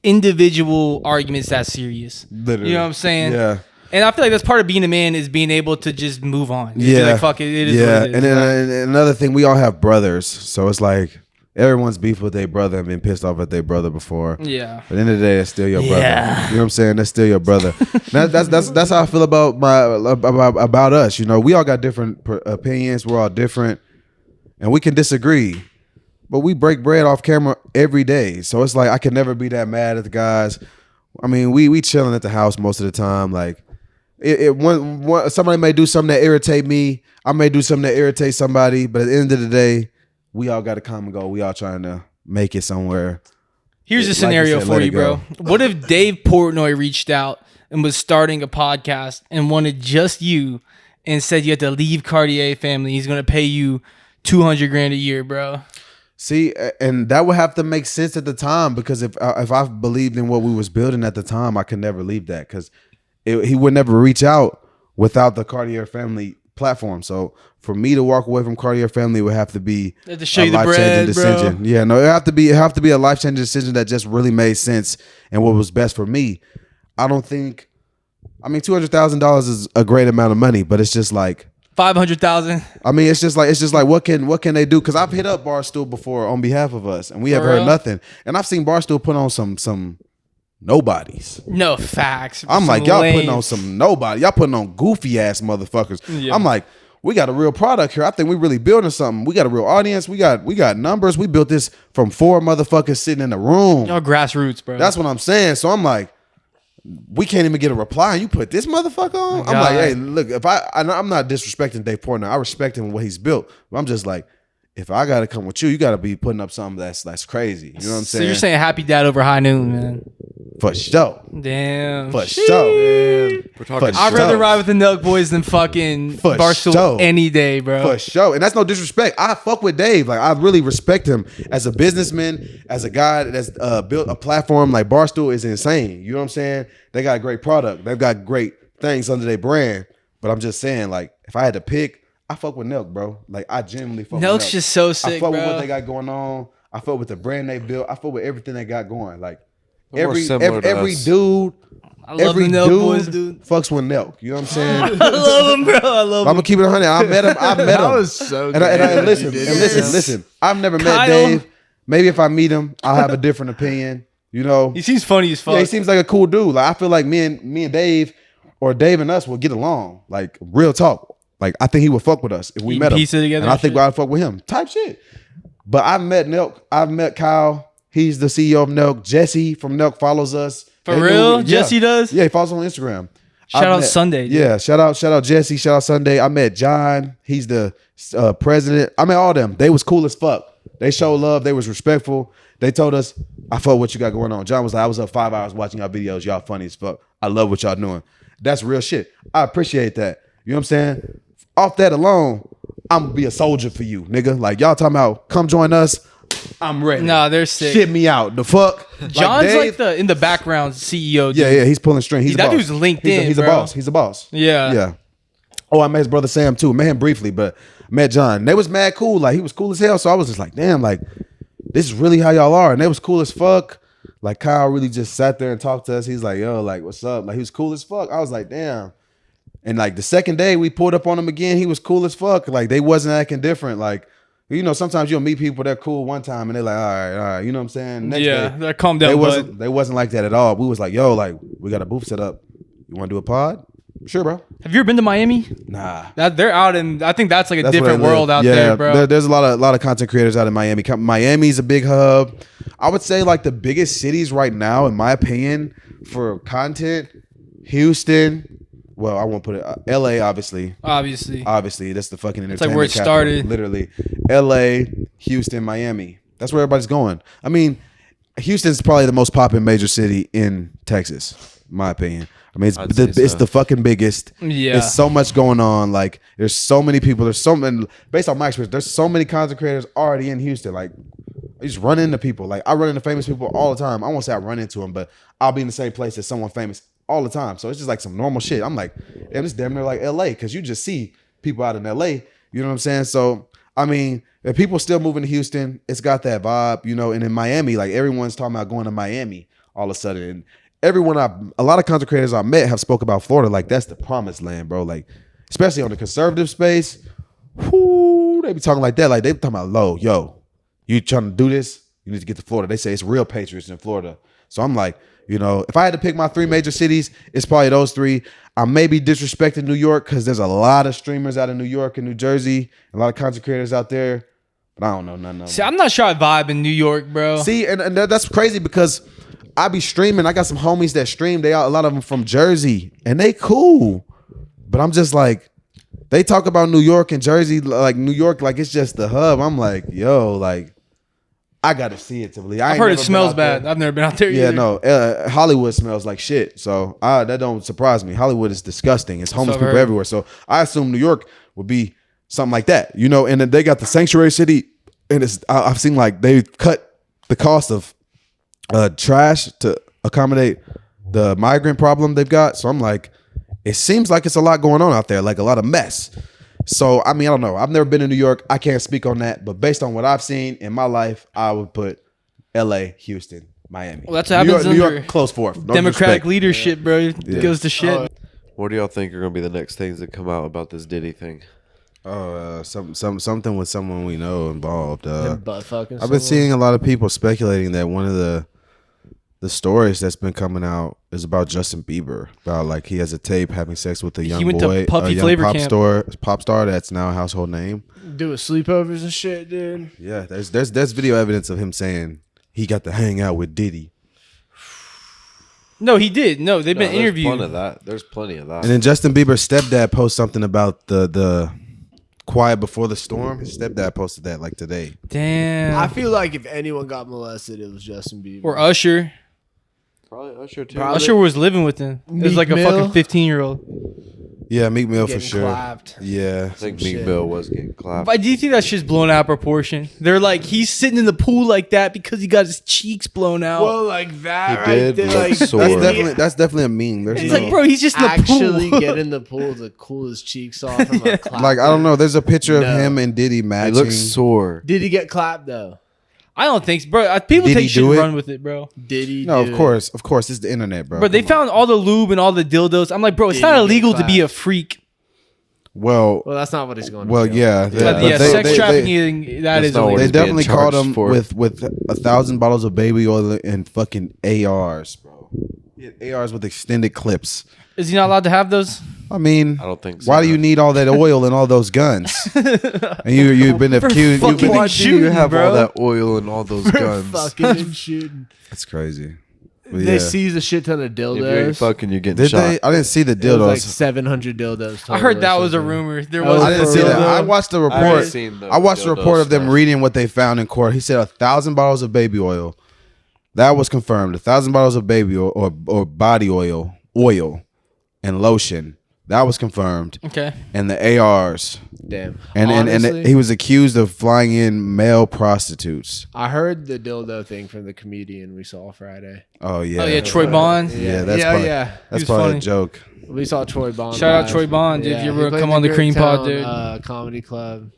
individual arguments that serious. Literally. You know what I'm saying? Yeah. And I feel like that's part of being a man is being able to just move on. Just be Yeah. like fuck it, it is Yeah. what it is. And then and another thing, we all have brothers, so it's like everyone's beef with their brother and been pissed off at their brother before. yeah. At the end of the day, it's still your brother. Yeah. You know what I'm saying? That's still your brother. That's how I feel about us. You know, we all got different opinions. We're all different, and we can disagree, but we break bread off camera every day. So it's like I can never be that mad at the guys. I mean, we chilling at the house most of the time. Like, somebody may do something that irritate me. I may do something that irritates somebody, but at the end of the day, we all got to come and go. We all trying to make it somewhere. Here's a Like you scenario said, for let you, it bro. go. What if Dave Portnoy reached out and was starting a podcast and wanted just you and said you had to leave Cartier Family? He's gonna pay you $200,000 a year, bro. See, and that would have to make sense at the time because if I believed in what we was building at the time, I could never leave that because he would never reach out without the Cartier Family platform. So for me to walk away from Cartier Family would have to be They have to show a you the life-changing bread, decision. bro. Yeah, no, it have to be a life-changing decision that just really made sense and what was best for me. I mean, $200,000 is a great amount of money, but it's just like. 500,000. I mean, it's just like what can they do? Because I've hit up Barstool before on behalf of us, and we have For heard real? nothing. And I've seen Barstool put on some nobodies. No facts. I'm Some like, y'all lame- putting on some nobody. Y'all putting on goofy ass motherfuckers. Yeah. I'm like, we got a real product here. I think we really building something. We got a real audience. We got numbers. We built this from 4 motherfuckers sitting in a room. Y'all grassroots, bro. That's what I'm saying. So I'm like, we can't even get a reply. And you put this motherfucker on. I'm God. like, hey, look, I'm not disrespecting Dave Portnoy. I respect him and what he's built. But I'm just like, if I gotta come with you, you gotta be putting up something that's crazy. You know what I'm So saying? you're saying happy dad over high noon, man. For sure. Damn. For sure. We're talking. For I'd sure. rather ride with the Nelk boys than fucking For Barstool sure. any day, bro. For sure. And that's no disrespect. I fuck with Dave. Like, I really respect him as a businessman, as a guy that's built a platform like Barstool is insane. You know what I'm saying? They got a great product. They've got great things under their brand. But I'm just saying, like, if I had to pick, I fuck with Nelk, bro. Like, I genuinely fuck with Nelk. Nelk's just so sick, I fuck with bro. what they got going on. I fuck with the brand they built. I fuck with everything they got going. Like, More every similar to every us. dude, I love every the Nelk dude boys, dude. fucks with Nelk. You know what I'm saying? I love him, bro. I love I'm him. gonna keep it 100. I met him. That was so And, I, good. and listen, You did and it. listen. I've never met Kyle. Dave. Maybe if I meet him, I'll have a different opinion. You know, He seems funny as fuck. yeah, he seems like a cool dude. Like I feel like me and Dave, or Dave and us, will get along. Like real talk. Like I think he would fuck with us if we Eating met him. pizza together and I and think shit. I'd fuck with him. Type shit. But I've met Nelk. I've met Kyle. He's the CEO of Nelk. Jesse from Nelk follows us. For They do- real? yeah. Jesse does? Yeah, he follows us on Instagram. Shout I've out met- Sunday, dude. Yeah, shout out Jesse, shout out Sunday. I met John. He's the president. I met all them. They was cool as fuck. They showed love. They was respectful. They told us, I fuck what you got going on. John was like, I was up 5 hours watching y'all videos. Y'all funny as fuck. I love what y'all doing. That's real shit. I appreciate that. You know what I'm saying? Off that alone, I'm gonna be a soldier for you, nigga. Like y'all talking about, come join us. I'm ready. Nah, they're sick. Shit me out. The fuck. John's Dave- like the in the background CEO. Dude. yeah, he's pulling string. He's That a boss. dude's linked he's in, He's a bro. boss. He's a boss. Yeah. Yeah. Oh, I met his brother Sam too. Met him briefly, but met John. They was mad cool. Like he was cool as hell. So I was just like, damn, like this is really how y'all are. And they was cool as fuck. Like Kyle really just sat there and talked to us. He's like, yo, like what's up? Like he was cool as fuck. I was like, damn. And like the second day we pulled up on him again, he was cool as fuck. Like they wasn't acting different. Like, you know, sometimes you'll meet people, they're cool one time and they're like, all right, you know what I'm saying? Next Yeah, day, they're calm they down, wasn't bud. they wasn't like that at all. We was like, yo, like we got a booth set up. You want to do a pod? Sure, bro. Have you ever been to Miami? Nah. That they're out in. I think that's like a That's where different they live. world out Yeah, there, bro. There's a lot of content creators out in Miami. Miami's a big hub. I would say like the biggest cities right now, in my opinion, for content, Houston. Well, I won't put it. LA, obviously. Obviously, that's the fucking entertainment. like where it capital, started. Literally, LA, Houston, Miami. That's where everybody's going. I mean, Houston's probably the most popular major city in Texas, in my opinion. I mean, I'd say it's so. the fucking biggest. Yeah. There's so much going on. Like, there's so many people. There's so many, based on my experience, there's so many content creators already in Houston. Like, I just run into people. Like, I run into famous people all the time. I won't say I run into them, but I'll be in the same place as someone famous all the time. So it's just like some normal shit. I'm like, damn, it's damn near like LA, because you just see people out in LA. You know what I'm saying? So, I mean, if people still moving to Houston, it's got that vibe, you know. And in Miami, like everyone's talking about going to Miami all of a sudden. And a lot of content creators I met have spoke about Florida like that's the promised land, bro. Like, especially on the conservative space, whoo, they be talking like that. Like they be talking about, low, yo, you trying to do this? You need to get to Florida. They say it's real patriots in Florida. So I'm like, you know, if I had to pick my 3 major cities, it's probably those 3. I may be disrespecting New York because there's a lot of streamers out of New York and New Jersey, a lot of content creators out there, but I don't know none of them. See, I'm not sure I vibe in New York, bro. See, and that's crazy because I be streaming. I got some homies that stream. A lot of them from Jersey, and they cool. But I'm just like, they talk about New York and Jersey, like New York, like it's just the hub. I'm like, yo, like I gotta see it to believe. I've heard it smells bad. I've never been out there Yeah, either. no, Hollywood smells like shit. So that don't surprise me. Hollywood is disgusting. It's homeless I've people heard. everywhere. So I assume New York would be something like that, you know. And then they got the sanctuary city, and I've seen like they cut the cost of trash to accommodate the migrant problem they've got. So I'm like, it seems like it's a lot going on out there, like a lot of mess. So I mean, I don't know. I've never been to New York. I can't speak on that, but based on what I've seen in my life, I would put L.A., Houston, Miami. Well, that's what New happens York, New under York, close fourth. No Democratic disrespect. leadership, bro. It goes to shit. What do y'all think are going to be the next things that come out about this Diddy thing? Oh, something with someone we know involved. Butt fucking. I've been seeing a lot of people speculating that one of the stories that's been coming out is about Justin Bieber, about like he has a tape having sex with a young went to boy, Puffy a young Flavor Camp. pop star that's now a household name. doing sleepovers and shit, dude. Yeah, there's video evidence of him saying he got to hang out with Diddy. No, he did. No, they've been interviewed. There's plenty of that. And then Justin Bieber's stepdad posted something about the Quiet Before the Storm. His stepdad posted that like today. Damn. I feel like if anyone got molested, it was Justin Bieber. Or Usher. Probably Usher too. Probably- Usher was living with him. It was Meek like a Mill? fucking 15-year-old. Yeah, Meek Mill for Getting sure. clapped. Yeah. I think Some Meek shit. Mill was getting clapped. But do you think that shit's blown out of proportion? They're like, he's sitting in the pool like that because he got his cheeks blown out. Well, like that He right did there, look like sore. That's definitely a meme. There's it's no, like, bro, he's just in the actually pool. get in the pool to cool his cheeks off from a clap. like I don't know. There's a picture of No. him and Diddy He matching. looks sore. Did he get clapped though? I don't think so, bro. People Did he take shit do and it? run with it, bro. Did he? No, do of it? course, it's the internet, bro. But they Come on. found all the lube and all the dildos. I'm like, bro, it's Did not he get illegal to be a clapped? freak. Well, Well, that's not what he's going. to well, jail yeah, for. yeah. But but yeah, they- sex they- trafficking, that That's is not what illegal. They he's definitely being caught charged him for. with 1,000 bottles of baby oil and fucking ARs, bro. He had ARs with extended clips. Is he not allowed to have those? I mean, I don't think so. why do you need all that oil and all those guns? And you've been For accused. You've fucking been, Why do you shooting, have bro. all that oil and all those guns? fucking and shooting. that's crazy. But They yeah. seized a shit ton of If you ain't dildos. fucking, you're getting Did shot. they? I didn't see the It was like dildos. 700 dildos. I heard that total or was a something. rumor. There That was. was I didn't for see that. real. I watched the I haven't report. seen the I watched the dildo report of them stuff. reading what they found in court. He said 1,000 bottles of baby oil. That was confirmed. 1,000 bottles of baby oil or body oil, and lotion. That was confirmed. Okay. And the ARs. Damn. And Honestly, he was accused of flying in male prostitutes. I heard the dildo thing from the comedian we saw Friday. Oh yeah. Oh yeah, Troy Bond. Yeah, that's yeah, probably, yeah. That's He was probably funny. a joke. We saw Troy Bond. Shout out live. Troy Bond, dude. If you he ever played come the on the Cream Pod, Greektown, dude. Comedy Club.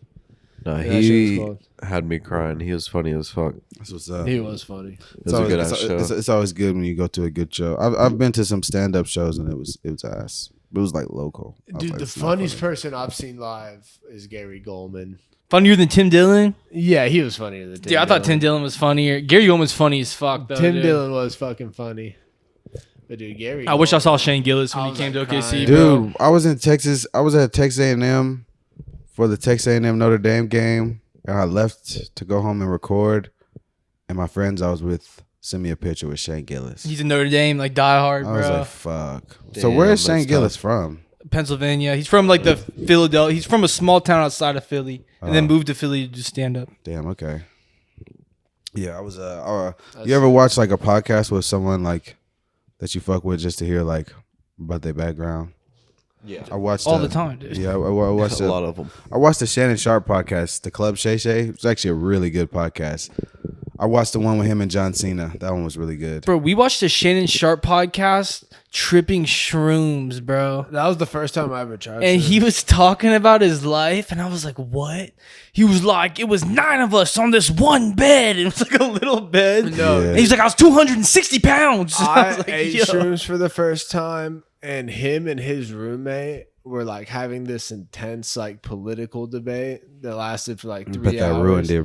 No, Yeah, that shit was he cool. had me crying. He was funny as fuck. That's what's up. He was funny. It was a good ass show. It's always good when you go to a good show. I've been to some stand up shows and it was ass. It was like local. I was Dude, like, the it's not funniest funny. person I've seen live is Gary Goldman. Funnier than Tim Dillon? Yeah, he was funnier than Tim Dude, I thought Tim Dillon was funnier. Gary Goldman's funny as fuck, though. Tim dude. Dillon was fucking funny. But dude, Gary. I wish I saw Goldman- Shane Gillis when I he was, came like, to OKC, crying. bro. Dude, I was in Texas. I was at Texas A&M for the Texas A&M Notre Dame game, and I left to go home and record. And my friends I was with sent me a picture with Shane Gillis. He's in Notre Dame, like diehard, I was bro. like, "Fuck." So Damn, where is that's Shane Gillis tough. from? Pennsylvania. He's from like the Philadelphia. He's from a small town outside of Philly, and then moved to Philly to just stand up. Damn. Okay. Yeah, I was. You ever watch like a podcast with someone like that you fuck with just to hear like about their background? Yeah, I watched All the time, dude. Yeah, I watched a lot of them. I watched the Shannon Sharp podcast, the Club Shay Shay. It's actually a really good podcast. I watched the one with him and John Cena. That one was really good. Bro, we watched the Shannon Sharp podcast, Tripping Shrooms, bro. That was the first time I ever tried. And shrooms. he was talking about his life, and I was like, what? He was like, it was 9 of us on this one bed. It was like a little bed. No, Yeah. And he's like, I was 260 pounds. I was I like, ate yo. shrooms for the first time, and him and his roommate were like having this intense like political debate that lasted for like I 3 bet that hours. ruined their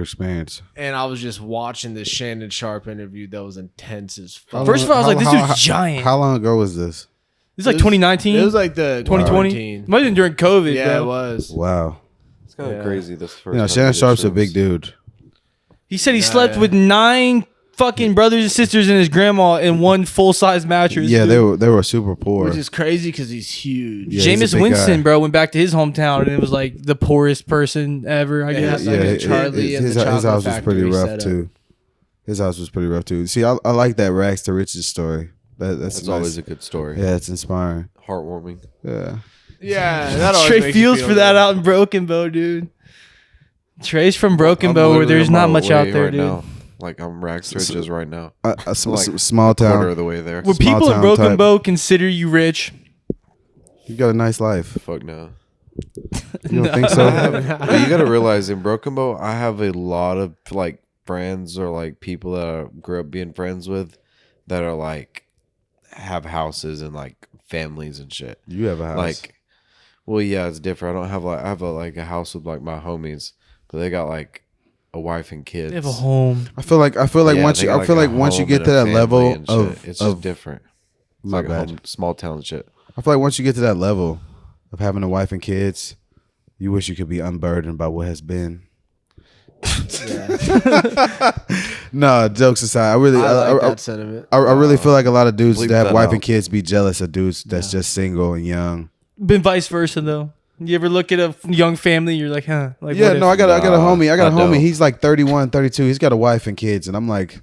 experience. And I was just watching this Shannon Sharp interview that was intense as fuck. First of all, I was like, this dude's giant. How long ago was this? This is like It was- 2019, It was like the 2020. 2020. Might have been during COVID, Yeah, bro. it was. Wow. It's kind of Yeah. crazy. This first. You know, time Shannon I did Sharp's a shrooms. big dude. He said he Nah, slept yeah. with 9 fucking brothers and sisters and his grandma in one full-size mattress. Yeah, dude. they were super poor. Which is crazy because he's huge. Yeah, he's a Jameis big Winston, guy. bro, went back to his hometown and it was like the poorest person ever, I Yeah, guess. like a Charlie and his the house Chocolate was pretty Factory rough setup. too. His house was pretty rough too. See, I like that rags to riches story. That's That's nice. always a good story. Yeah, it's inspiring. Heartwarming. Yeah. Yeah, that always Trey makes you Fields feel for that good. out in Broken Bow, dude. Trey's from Broken I'm Bow where literally there's a not mile much out away there, right dude. now. Like I'm rags to riches right now. A Like, small Quarter town. of the way there. Would Small people in town Broken type. Bow consider you rich? You got a nice life. Fuck no. You don't think so? But you gotta realize in Broken Bow, I have a lot of like friends or like people that I grew up being friends with that are like have houses and like families and shit. You have a house. Like, well, yeah, it's different. I don't have like I have a house with like my homies, but they got like a wife and kids. They have a home. I feel like Yeah, once they you got, I feel a like once you home get and to a that family level and shit. of it's just of different. It's my like a bad. home, small town shit. I feel like once you get to that level of having a wife and kids, you wish you could be unburdened by what has been. No, jokes aside, I really, I like I, that sentiment. I really feel like a lot of dudes Bleep that have that wife out. and kids be jealous of dudes that's just single and young. Been vice versa though. You ever look at a young family, you're like, huh? Like, Yeah, what no, if- I got a homie. I got a I homie. don't. He's like 31, 32. He's got a wife and kids, and I'm like,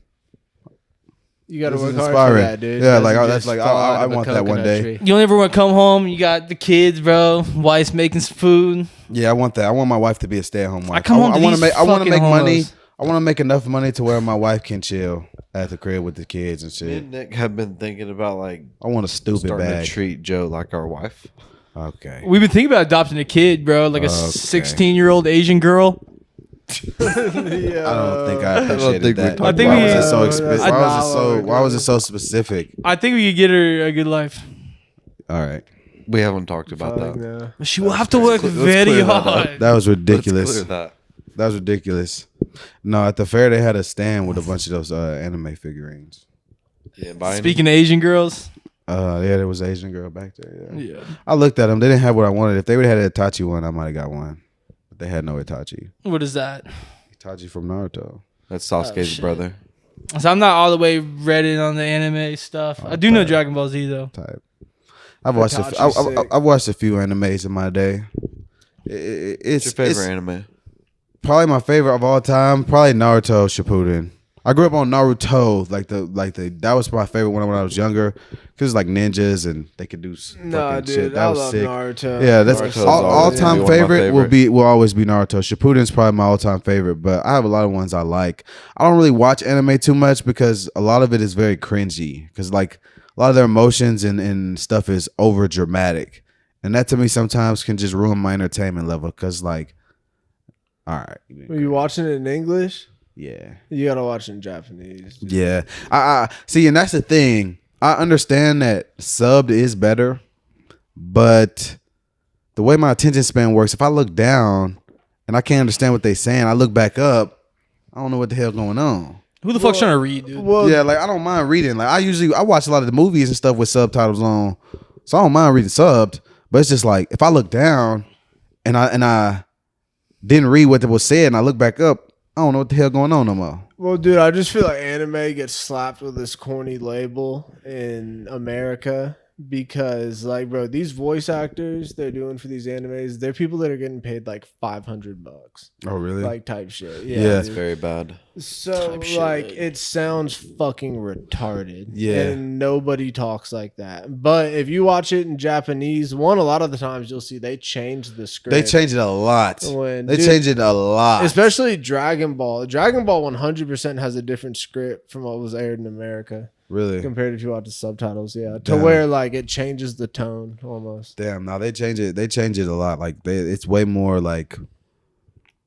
You gotta This is work hard inspiring. for that, dude. Yeah, Doesn't like, just that's like, fall out I of a want that one coconut day. tree. You don't ever want to come home. You got the kids, bro. Wife's making some food. Yeah, I want that. I want my wife to be a stay-at-home wife. I come home to wanna these make. I want to fucking make money. homos. I want to make enough money to where my wife can chill at the crib with the kids and Me shit. and Nick have been thinking about like I want a stupid starting bag. to treat Joe like our wife. Okay. We've been thinking about adopting a kid, bro. Like a Okay. 16-year-old Asian girl. I don't think I appreciated think we that. talked about Why was that. it so That's expensive? not Why was it what so? we're Why was it doing. so specific? I think we could get her a good life. All right, We haven't talked about Fuck that. no. But she will have to work let's very clear that up. hard. that was Let's ridiculous. clear that. That was ridiculous. No, at the fair they had a stand with a bunch of those anime figurines. Yeah, buy any? Speaking of Asian girls. Yeah, there was an Asian girl back there. Yeah. Yeah. I looked at them. They didn't have what I wanted. If they would have had an Itachi one, I might have got one. But they had no Itachi. What is that? Itachi from Naruto. That's Sasuke's shit. brother. So I'm not all the way read in on the anime stuff. I do know Dragon Ball Z though. Type. I've watched. Itachi's sick. I've watched a few animes in my day. What's your favorite anime? Probably my favorite of all time. Probably Naruto Shippuden. I grew up on Naruto, like the that was my favorite one when I was younger, because like ninjas and they could do Nah, fucking dude, shit. That I was love sick. Naruto. Yeah, that's Naruto's all always time gonna be one of my favorite favorite. will always be Naruto. Shippuden's probably my all time favorite, but I have a lot of ones I like. I don't really watch anime too much because a lot of it is very cringy. Because like a lot of their emotions and stuff is over dramatic, and that to me sometimes can just ruin my entertainment level. Because like, all right, Were you watching it in English? yeah. You gotta watch it in Japanese. Yeah, I see, and that's the thing. I understand that subbed is better, but the way my attention span works, if I look down and I can't understand what they're saying, I look back up, I don't know what the hell going on. Who the fuck's trying to read, dude? Well, Yeah, like I don't mind reading. Like I watch a lot of the movies and stuff with subtitles on, so I don't mind reading subbed. But it's just like if I look down and I didn't read what was said and I look back up, I don't know what the hell going on no more. Well, dude, I just feel like anime gets slapped with this corny label in America because, like, bro, these voice actors they're doing for these animes, they're people that are getting paid like $500, Oh really? like type shit. Yeah. Yeah, That's dude. very bad. So type shit. like it sounds fucking retarded. Yeah. And nobody talks like that. But if you watch it in Japanese, a lot of the times you'll see they change the script. They changed it a lot. When- They dude, changed it a lot. especially Dragon Ball. Dragon Ball 100% has a different script from what was aired in America Really? compared if you watch the subtitles. Yeah, to Damn. where like it changes the tone almost. Damn, now they change it. They change it a lot. Like it's way more like,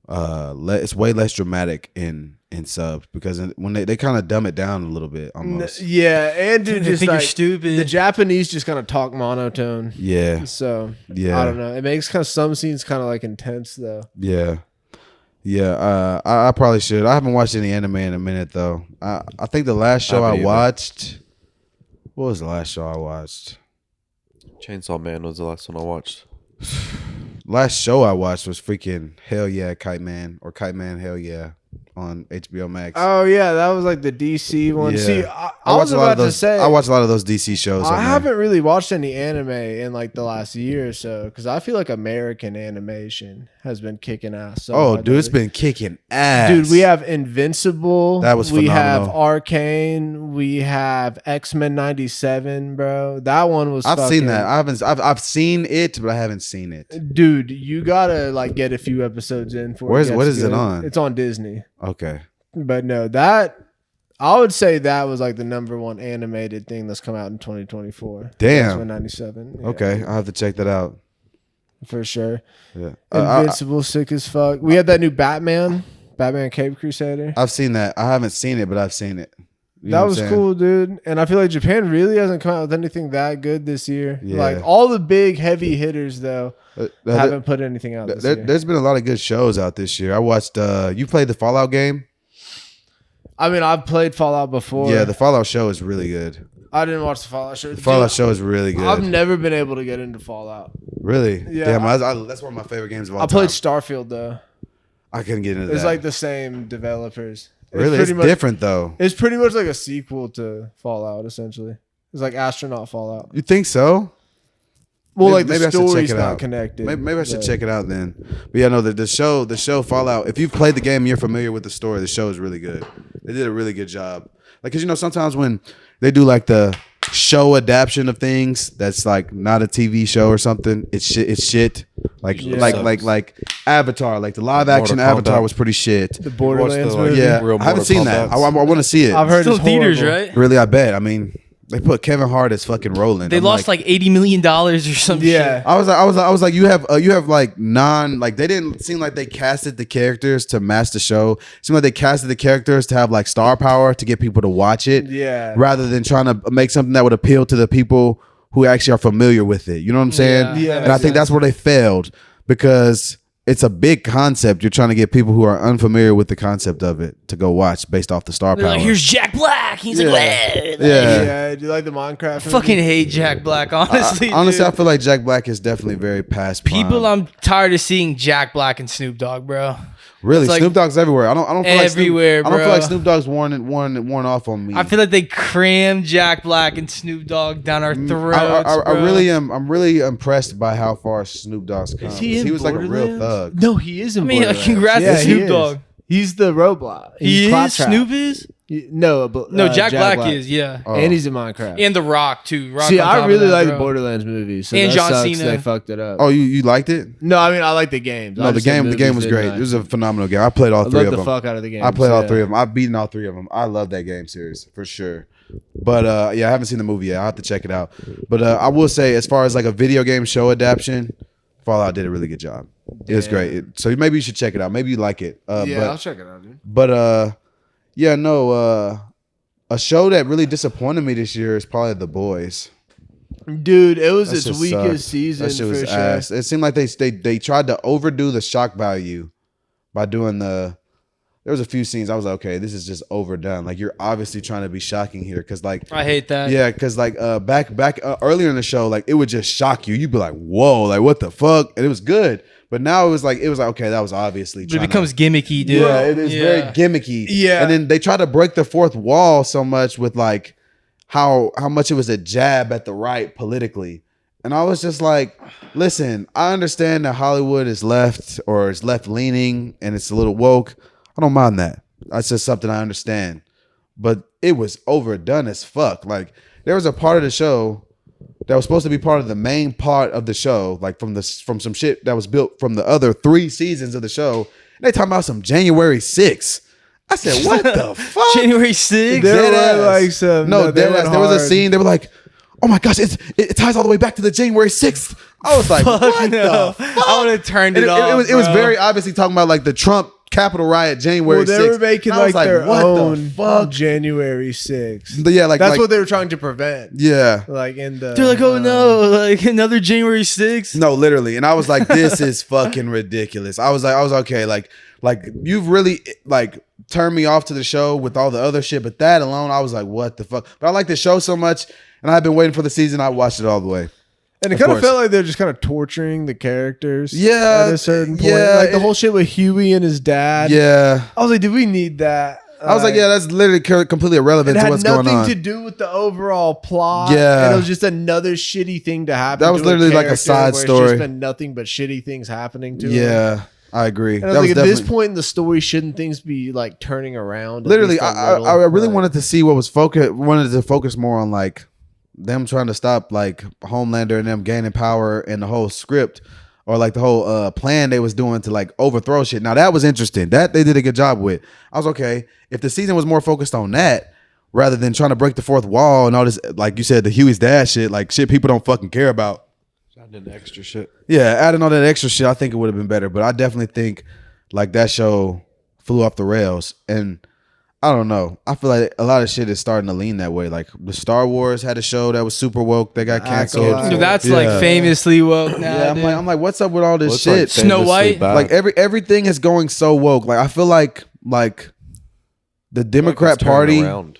it's way less dramatic in subs because when they kind of dumb it down a little bit almost. Yeah, and dude, They just think you're like stupid. the Japanese just kind of talk monotone. Yeah, So yeah, I don't know. It makes kind of some scenes kind of like intense though. yeah, yeah. I probably should. I haven't watched any anime in a minute though. I think the last show I haven't either. watched. What was the last show I watched? Chainsaw Man was the last one I watched. Last show I watched was freaking Hell Yeah Kite Man or Kite Man Hell Yeah on HBO Max. Oh yeah, that was like the DC one. Yeah. See, I watch was a lot about of those. to say I watch a lot of those DC shows. I on there. haven't really watched any anime in like the last year or so because I feel like American animation has been kicking ass. So Oh, hard dude, it's lately. been kicking ass. Dude, we have Invincible. That was We have phenomenal. Arcane. We have X-Men 97, bro. That one was I've seen fucking- that. I've seen it, but I haven't seen it. Dude, you gotta like get a few episodes in for Where's- it. what gets is it good. on? It's on Disney. Okay. But no, that I would say that was like the number one animated thing that's come out in 2024. Damn. X-Men 97. Yeah, Okay, I'll have to check that out. for sure. Yeah. Invincible, sick as fuck. We had that new Batman Cape Crusader. I've seen that. I haven't seen it, but I've seen it. You know That what was I'm saying? cool, dude. And I feel like Japan really hasn't come out with anything that good this year. Yeah. Like all the big heavy hitters though There- haven't put anything out this year. There's been a lot of good shows out this year. I watched. You played the Fallout game? I mean, I've played Fallout before. Yeah, the Fallout show is really good. I didn't watch the Fallout show. The Fallout show is really good. I've never been able to get into Fallout. Really? Yeah, Damn, that's one of my favorite games of all I time. played Starfield though. I couldn't get into that. It's like the same developers. really, it's pretty much, different though. It's pretty much like a sequel to Fallout, essentially. It's like astronaut Fallout. You think so? Well, Maybe- like the maybe I should check story's it not out. connected. Maybe I should but- check it out then. But yeah, no, the show Fallout. If you've played the game and you're familiar with the story, the show is really good. They did a really good job. Like, cause sometimes when they do like the show adaptation of things that's like not a TV show or something, it's shit. It's shit. Like Yeah. like Avatar. Like the live action Mortal Avatar Kombat. was pretty shit. The Borderlands like, movie. Yeah, Real I haven't Mortal seen that. Kombat. I want to see it. I've heard Still it's in theaters, horrible. right? Really, I bet. I mean, they put Kevin Hart as fucking Roland. They I'm lost like $80 million or some Yeah. shit. I was like, you have like like they didn't seem like they casted the characters to match the show. It seemed like they casted the characters to have like star power to get people to watch it, Yeah. rather than trying to make something that would appeal to the people who actually are familiar with it. You know what I'm saying? Yeah, And I think that's where they failed because it's a big concept. You're trying to get people who are unfamiliar with the concept of it to go watch based off the star They're power. like, here's Jack Black. He's like, Yeah. Yeah. Do you like the Minecraft? I fucking hate Jack Black, honestly. Honestly, I dude. feel like Jack Black is definitely very past prime. People, I'm tired of seeing Jack Black and Snoop Dogg, bro. Really, It's like Snoop Dogg's everywhere. I don't feel everywhere, like Snoop, I don't feel like bro. Snoop Dogg's worn off on me. I feel like they crammed Jack Black and Snoop Dogg down our throats. I bro. really am. I'm really impressed by how far Snoop Dogg's come. Is he in was like a real Borderlands? thug. No, he is in I mean, Borderlands. congrats Yeah, to he Snoop is. Dogg. He's the Roblox. He He's is. Claptrap. Snoop is. No, Jack Black is. Yeah, Oh. And he's in Minecraft. and The Rock too. Rock See, on top I of really that, like bro. the Borderlands movies. So And that John sucks Cena. they fucked it up. Oh, you liked it? No, I mean I like the games. No, the game was great. It was a phenomenal game. I played all I three love of the them. fuck out of the game. I played all three of them. I've beaten all three of them. I love that game series for sure. But yeah, I haven't seen the movie yet. I'll have to check it out. But I will say, as far as like a video game show adaptation, Fallout did a really good job. It was great. So maybe you should check it out. Maybe you like it. Yeah, I'll check it out, dude. But yeah, no. A show that really disappointed me this year is probably The Boys. Dude, it was That its shit weakest sucked. season That shit was for sure. ass. It seemed like they tried to overdo the shock value by doing the. There was a few scenes I was like, okay, this is just overdone. Like you're obviously trying to be shocking here, because like I hate that. yeah, because like back earlier in the show, like it would just shock you. You'd be like, whoa, like what the fuck, and it was good. But now it was like okay, that was obviously. It trying becomes to, gimmicky, dude. yeah, it is very gimmicky. Yeah. And then they try to break the fourth wall so much with like how much it was a jab at the right politically. And I was just like, listen, I understand that Hollywood is left or is left leaning and it's a little woke. I don't mind that. That's just something I understand. But it was overdone as fuck. Like there was a part of the show that was supposed to be part of the main part of the show, like from some shit that was built from the other 3 seasons of the show. And they talking about some January 6th. I said, what the fuck? January 6th. There Dead were, ass. like, some- no, no, they dead went ass. There was a hard. scene. They were like, "Oh my gosh, it ties all the way back to the January 6th." I was like, Fuck "What no. the fuck?" I would have turned And it off. it was bro. very obviously talking about like the Trump Capitol riot, January Well, they 6th. were making And I was like their what own the fuck? January 6th. Yeah, like That's like, what they were trying to prevent. Yeah. Like in the They're like, oh no, like another January 6th. No, literally. And I was like, this is fucking ridiculous. I was okay, like you've really like turned me off to the show with all the other shit, but that alone, I was like, what the fuck? But I like the show so much, and I've been waiting for the season. I watched it all the way. And it Of kind of course. felt like they're just kind of torturing the characters. Yeah, At a certain point. yeah, Like the it- whole shit with Huey and his dad. Yeah. I was like, did we need that? I was like, yeah, that's literally completely irrelevant It to had what's going nothing on. to do with the overall plot. Yeah. And it was just another shitty thing to happen. That was to literally like a character side where story. It's just been nothing but shitty things happening to him. Yeah, I agree. And I was like, at this point in the story, shouldn't things be like turning around? at literally, least a I little? really Like, wanted to see what was wanted to focus more on like them trying to stop like Homelander and them gaining power and the whole script or like the whole plan they was doing to like overthrow shit. Now that was interesting. That they did a good job with. I was okay. If the season was more focused on that rather than trying to break the fourth wall and all this, like you said, the Huey's dad shit, like shit people don't fucking care about. Adding extra shit. Yeah, adding all that extra shit, I think it would have been better. But I definitely think like that show flew off the rails. And I don't know. I feel like a lot of shit is starting to lean that way. Like the Star Wars had a show that was super woke. They got canceled. Acolyte. Dude, that's Yeah. like famously woke now. Yeah, dude. I'm like, what's up with all this Well, it's, shit? like, Snow famously White? bad. Like everything is going so woke. Like I feel like the Democrat It's turning Party, around.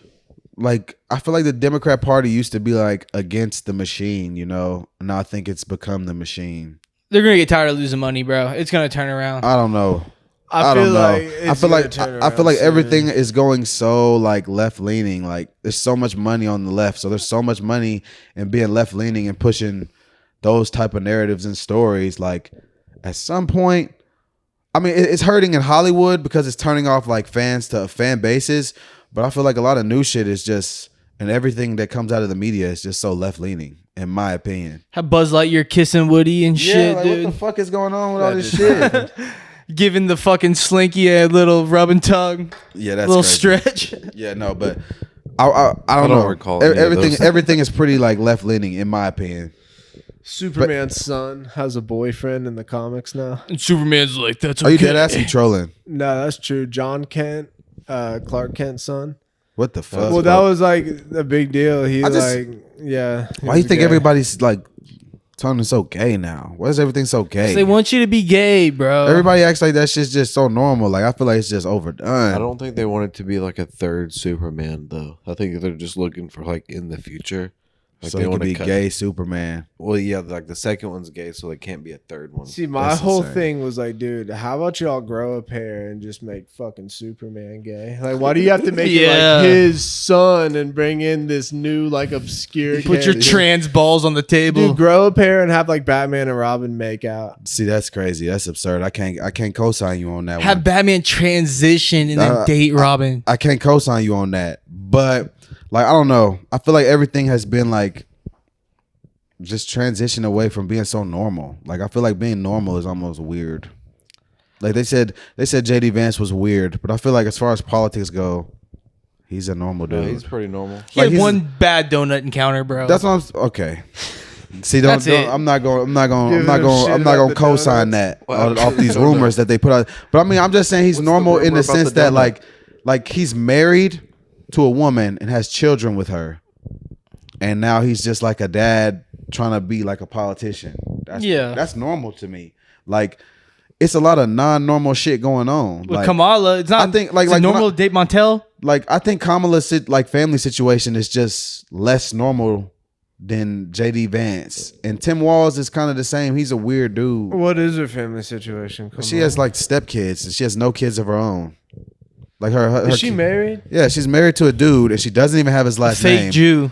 like I feel like the Democrat Party used to be like against the machine, you know. And now I think it's become the machine. They're gonna get tired of losing money, bro. It's gonna turn around. I don't know. I don't feel know. like I feel like I feel like soon. everything is going so like left leaning. Like there's so much money on the left, so there's so much money in being left leaning and pushing those type of narratives and stories, like at some point, I mean, it's hurting in Hollywood because it's turning off like fans to fan bases. But I feel like a lot of new shit is just, and everything that comes out of the media is just so left leaning, in my opinion. Have Buzz Lightyear kissing Woody and shit, like, dude. what the fuck is going on with all this shit? Giving the fucking Slinky a little rub and tug. Yeah, that's little crazy. stretch. Yeah, no, but I don't know. recall any of Everything those. everything is pretty like left leaning, in my opinion. Superman's son has a boyfriend in the comics now. And Superman's like, that's Are you dead ass? You trolling? No, that's true. John Kent, Clark Kent's son. What the fuck? Well, that was like a big deal. He I just- yeah. he Why you was think gay. everybody's like turning so gay now? Why is everything so gay? They want you to be gay, bro. Everybody acts like that shit's just so normal. Like I feel like it's just overdone. I don't think they want it to be like a third Superman though. I think they're just looking for like in the future. Like so they he could want be to gay Superman. Well, yeah, like the second one's gay, so there can't be a third one. See, my That's whole insane. thing was like, dude, how about y'all grow a pair and just make fucking Superman gay? Like, why do you have to make it Yeah. like his son and bring in this new like obscure? Put your character? trans balls on the table. Dude, grow a pair and have like Batman and Robin make out. See, that's crazy. That's absurd. I can't co-sign you on that Have one. Batman transition and then date Robin. I can't co-sign you on that. But like I don't know. I feel like everything has been like just transition away from being so normal. Like I feel like being normal is almost weird. Like they said JD Vance was weird, but I feel like as far as politics go, he's a normal dude. No, he's pretty normal. He like had he's- one bad donut encounter, bro. That's what I'm okay. See, That's it. I'm not going Giving him shit to about the co-sign donuts. that off these rumors that they put out. But I mean, I'm just saying he's What's the normal in rumor the about sense the that donut? like he's married to a woman and has children with her, and now he's just like a dad trying to be like a politician. That's normal to me. Like it's a lot of non-normal shit going on. With Like, Kamala, it's not. I think, like- is it like when normal I- to date Montel. like I think Kamala's like family situation is just less normal than JD Vance, and Tim Walz is kind of the same. He's a weird dude. What is her family situation? Come She on. has like stepkids, and she has no kids of her own. Like her Is she kid- married? Yeah, she's married to a dude, and she doesn't even have his last Fake name. Jew.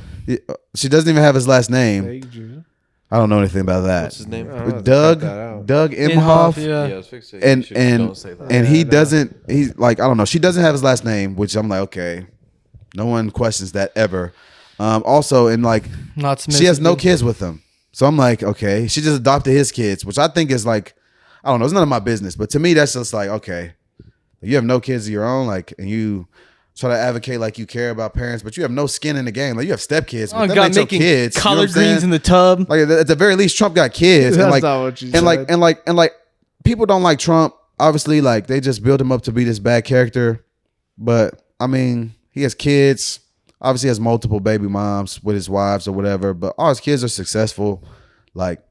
She doesn't even have his last name. Fake Jew. I don't know anything about that. What's his name? I'm gonna have to Doug cut that out. Doug Inhofe, Imhoff. yeah. Yeah, I was fixing. And don't say that. and he Yeah, no. doesn't. He's like I don't know. She doesn't have his last name, which I'm like okay. No one questions that ever. Also, and like Not Smith. she has no kids with him, so I'm like okay. She just adopted his kids, which I think is like I don't know. It's none of my business, but to me that's just like okay. You have no kids of your own, like, and you try to advocate like you care about parents, but you have no skin in the game. Like you have stepkids, but Oh that God, ain't your making kids. You know what collard I'm saying? greens in the tub. Like at the very least, Trump got kids, That's and like not what you and said. like people don't like Trump. Obviously, like they just build him up to be this bad character. But I mean, he has kids. Obviously, has multiple baby moms with his wives or whatever. But all his kids are successful. Like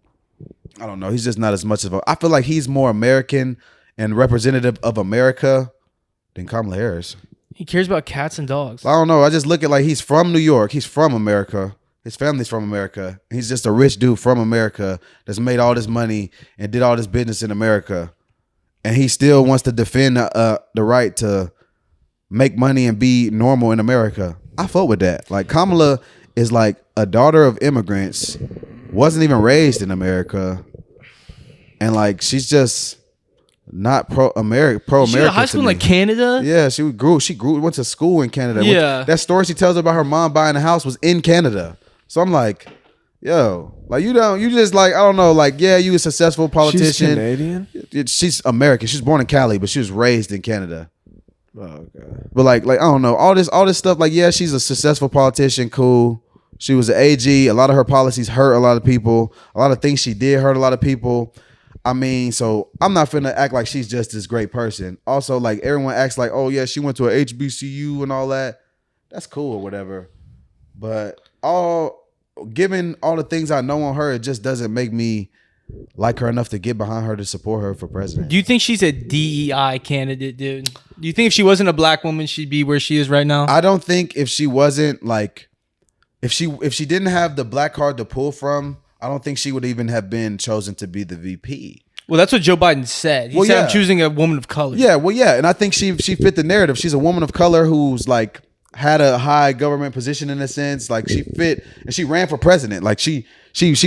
I don't know. He's just not as much of a. I feel like he's more American and representative of America than Kamala Harris. He cares about cats and dogs. I don't know. I just look at like he's from New York. He's from America. His family's from America. He's just a rich dude from America that's made all this money and did all this business in America. And he still wants to defend the right to make money and be normal in America. I fuck with that. Like Kamala is like a daughter of immigrants, wasn't even raised in America, and like she's just not pro America. She went to high school in like Canada. Yeah, she went to school in Canada. Yeah. That story she tells about her mom buying a house was in Canada. So I'm like, yo, like you just like, I don't know, like, yeah, you a successful She's politician. Canadian. She's American. She's born in Cali, but she was raised in Canada. Oh, okay. But like I don't know, all this stuff, like, yeah, she's a successful politician, cool. She was an AG. A lot of her policies hurt a lot of people. A lot of things she did hurt a lot of people. I mean, so I'm not finna act like she's just this great person. Also, like everyone acts like, oh yeah, she went to a HBCU and all that. That's cool or whatever. But given all the things I know on her, it just doesn't make me like her enough to get behind her to support her for president. Do you think she's a DEI candidate, dude? Do you think if she wasn't a black woman, she'd be where she is right now? I don't think if she wasn't like, if she didn't have the black card to pull from, I don't think she would even have been chosen to be the VP. Well, that's what Joe Biden said. He Well, said, yeah. I'm choosing a woman of color. Yeah, well, yeah, and I think she fit the narrative. She's a woman of color who's like had a high government position in a sense. Like she fit, and she ran for president. Like she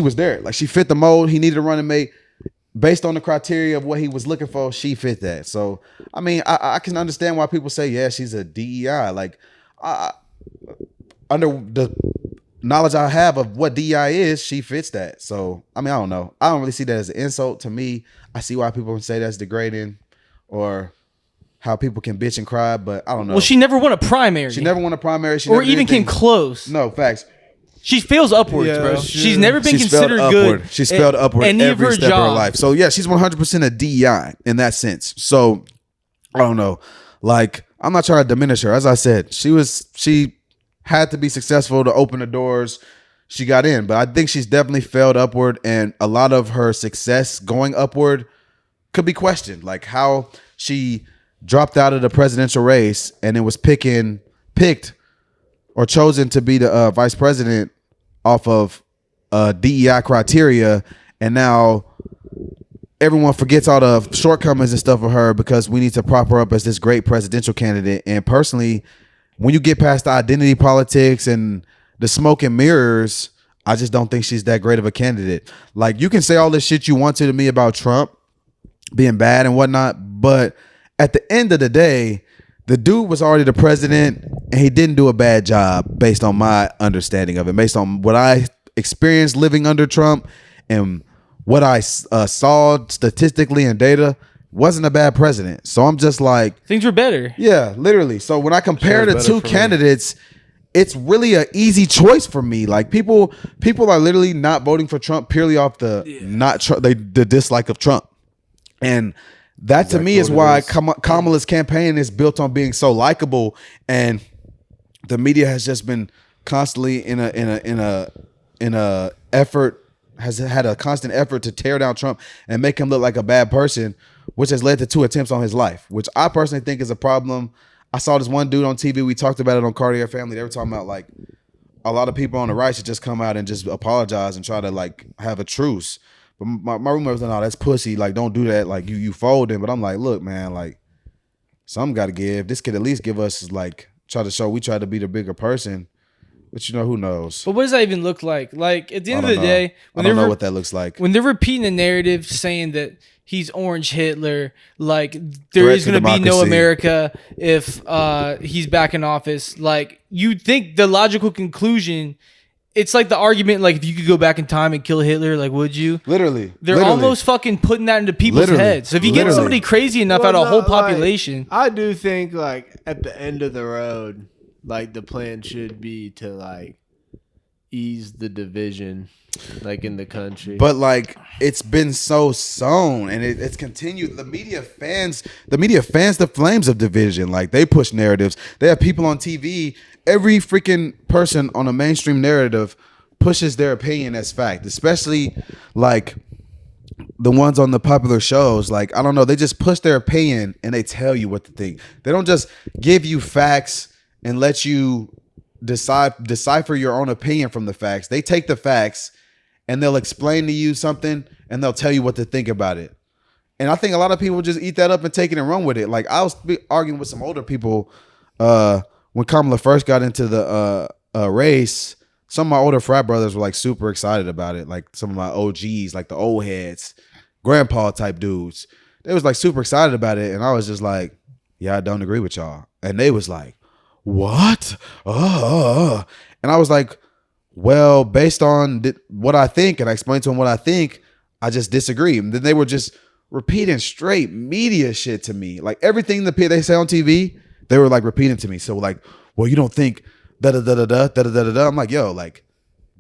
was there. Like she fit the mold he needed to run and make. Based on the criteria of what he was looking for, she fit that. So, I mean, I can understand why people say, yeah, she's a DEI. Like, under the knowledge I have of what DEI is, she fits that. So, I mean, I don't know. I don't really see that as an insult to me. I see why people say that's degrading or how people can bitch and cry, but I don't know. Well, she never won a primary. She never won a primary. She or never did even came anything. close. No, facts. She fails upwards, Yeah, bro. she- She's never been She's spelled considered upward. good. She's spelled upward any every of her step of her jobs. life. So yeah, she's 100% a DEI in that sense. So I don't know. Like I'm not trying to diminish her. As I said, she had to be successful to open the doors. She got in, but I think she's definitely failed upward, and a lot of her success going upward could be questioned. Like how she dropped out of the presidential race and it was picked or chosen to be the vice president off of DEI criteria, and now everyone forgets all the shortcomings and stuff of her because we need to prop her up as this great presidential candidate. And personally, when you get past the identity politics and the smoke and mirrors, I just don't think she's that great of a candidate. Like you can say all this shit you want to me about Trump being bad and whatnot, but at the end of the day, the dude was already the president and he didn't do a bad job based on my understanding of it, based on what I experienced living under Trump and what I saw statistically and data. Wasn't a bad president. So I'm just like, Things were better. yeah, literally. So when I compare the better two for me. candidates, it's really an easy choice for me. Like people are literally not voting for Trump purely off the the dislike of Trump. And that to me is why Kamala's campaign is built on being so likable, and the media has just been constantly in a effort, has had a constant effort to tear down Trump and make him look like a bad person, which has led to 2 attempts on his life, which I personally think is a problem. I saw this one dude on TV. We talked about it on Cartier Family. They were talking about like a lot of people on the right should just come out and just apologize and try to like have a truce. But my roommate was like, "No, that's pussy. Like, don't do that. Like, you folding." But I'm like, "Look, man. Like, something got to give. This could at least give us like try to show we try to be the bigger person." But you know, who knows? But what does that even look like? Like at the end of the I don't know. day, I don't know what that looks like. when they're repeating the narrative saying that he's Orange Hitler, like there Threat is to going to be no democracy. America if he's back in office. Like you'd think the logical conclusion, it's like the argument, like if you could go back in time and kill Hitler, like would you? Literally, They're almost fucking putting that into people's Literally. heads. So if you get Literally. somebody crazy enough Well, out of a no, whole like, population, I do think like at the end of the road, like the plan should be to like ease the division like in the country. But like it's been so sown and it's continued. The media fans the flames of division. Like they push narratives. They have people on TV. Every freaking person on a mainstream narrative pushes their opinion as fact, especially like the ones on the popular shows. Like, I don't know, they just push their opinion and they tell you what to think. They don't just give you facts and let you decipher your own opinion from the facts. They take the facts and they'll explain to you something and they'll tell you what to think about it. And I think a lot of people just eat that up and take it and run with it. Like I was arguing with some older people when Kamala first got into the race. Some of my older frat brothers were like super excited about it. Like some of my OGs, like the old heads, grandpa type dudes. They was like super excited about it. And I was just like, yeah, I don't agree with y'all. And they was like, what? And I was like, well, based on what I think, and I explained to them what I think, I just disagree. And then they were just repeating straight media shit to me. Like everything they say on TV, they were like repeating to me. So like, well, you don't think da-da-da-da-da. I'm like, yo, like,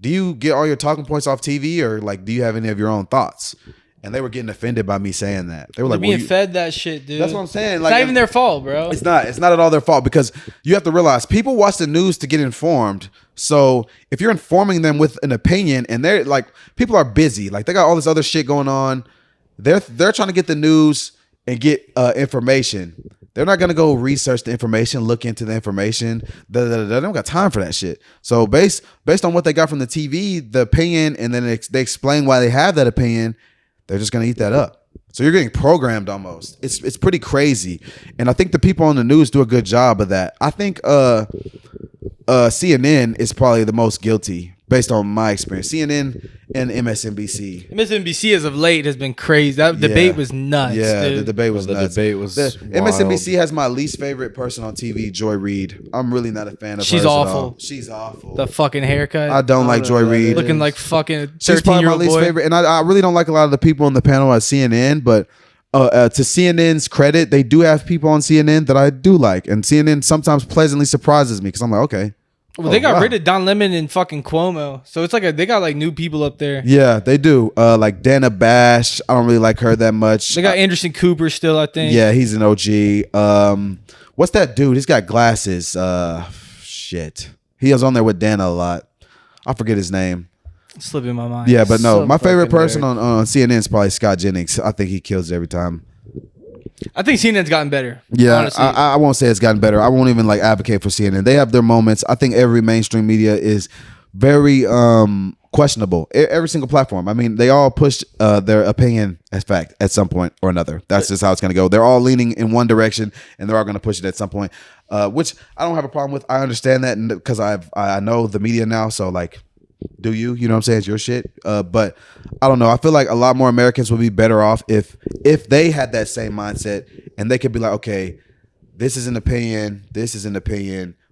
do you get all your talking points off TV or like, do you have any of your own thoughts? And they were getting offended by me saying that. They were they're like, being well, fed that shit, dude. that's what I'm saying. It's Like, not even their fault, bro. It's not at all their fault because you have to realize people watch the news to get informed. So if you're informing them with an opinion and they're like, people are busy, like they got all this other shit going on. They're trying to get the news and get information. They're not gonna go research the information, look into the information. They don't got time for that shit. So based on what they got from the TV, the opinion, and then they explain why they have that opinion, they're just gonna eat that up. So you're getting programmed almost. It's pretty crazy. And I think the people on the news do a good job of that. I think CNN is probably the most guilty based on my experience. CNN and MSNBC. MSNBC as of late has been crazy. That debate was nuts. Yeah, dude. the debate was nuts. MSNBC has my least favorite person on TV, Joy Reid. I'm really not a fan of She's hers awful. at all. She's awful. The fucking haircut. I don't like Joy Reid. Looking like fucking She's probably my 13-year-old least boy. favorite. And I really don't like a lot of the people on the panel at CNN, but to CNN's credit, they do have people on CNN that I do like. And CNN sometimes pleasantly surprises me because I'm like, okay. Well, they got rid of Don Lemon and fucking Cuomo, so it's like they got like new people up there. Yeah, they do. Like Dana Bash, I don't really like her that much. They got Anderson Cooper still, I think. Yeah, he's an OG. What's that dude? He's got glasses. Shit. He was on there with Dana a lot. I forget his name. It's slipping my mind. Yeah, but no, So my favorite fucking person nerd. on CNN is probably Scott Jennings. I think he kills it every time. I think CNN's gotten better. Yeah, honestly. I won't say it's gotten better. I won't even like advocate for CNN. They have their moments. I think every mainstream media is very questionable. Every single platform. I mean, they all push their opinion as fact at some point or another. That's just how it's going to go. They're all leaning in one direction, and they're all going to push it at some point, which I don't have a problem with. I understand that because I know the media now. So like, do you? You know what I'm saying? It's your shit. But I don't know. I feel like a lot more Americans would be better off if they had that same mindset and they could be like, okay, this is an opinion,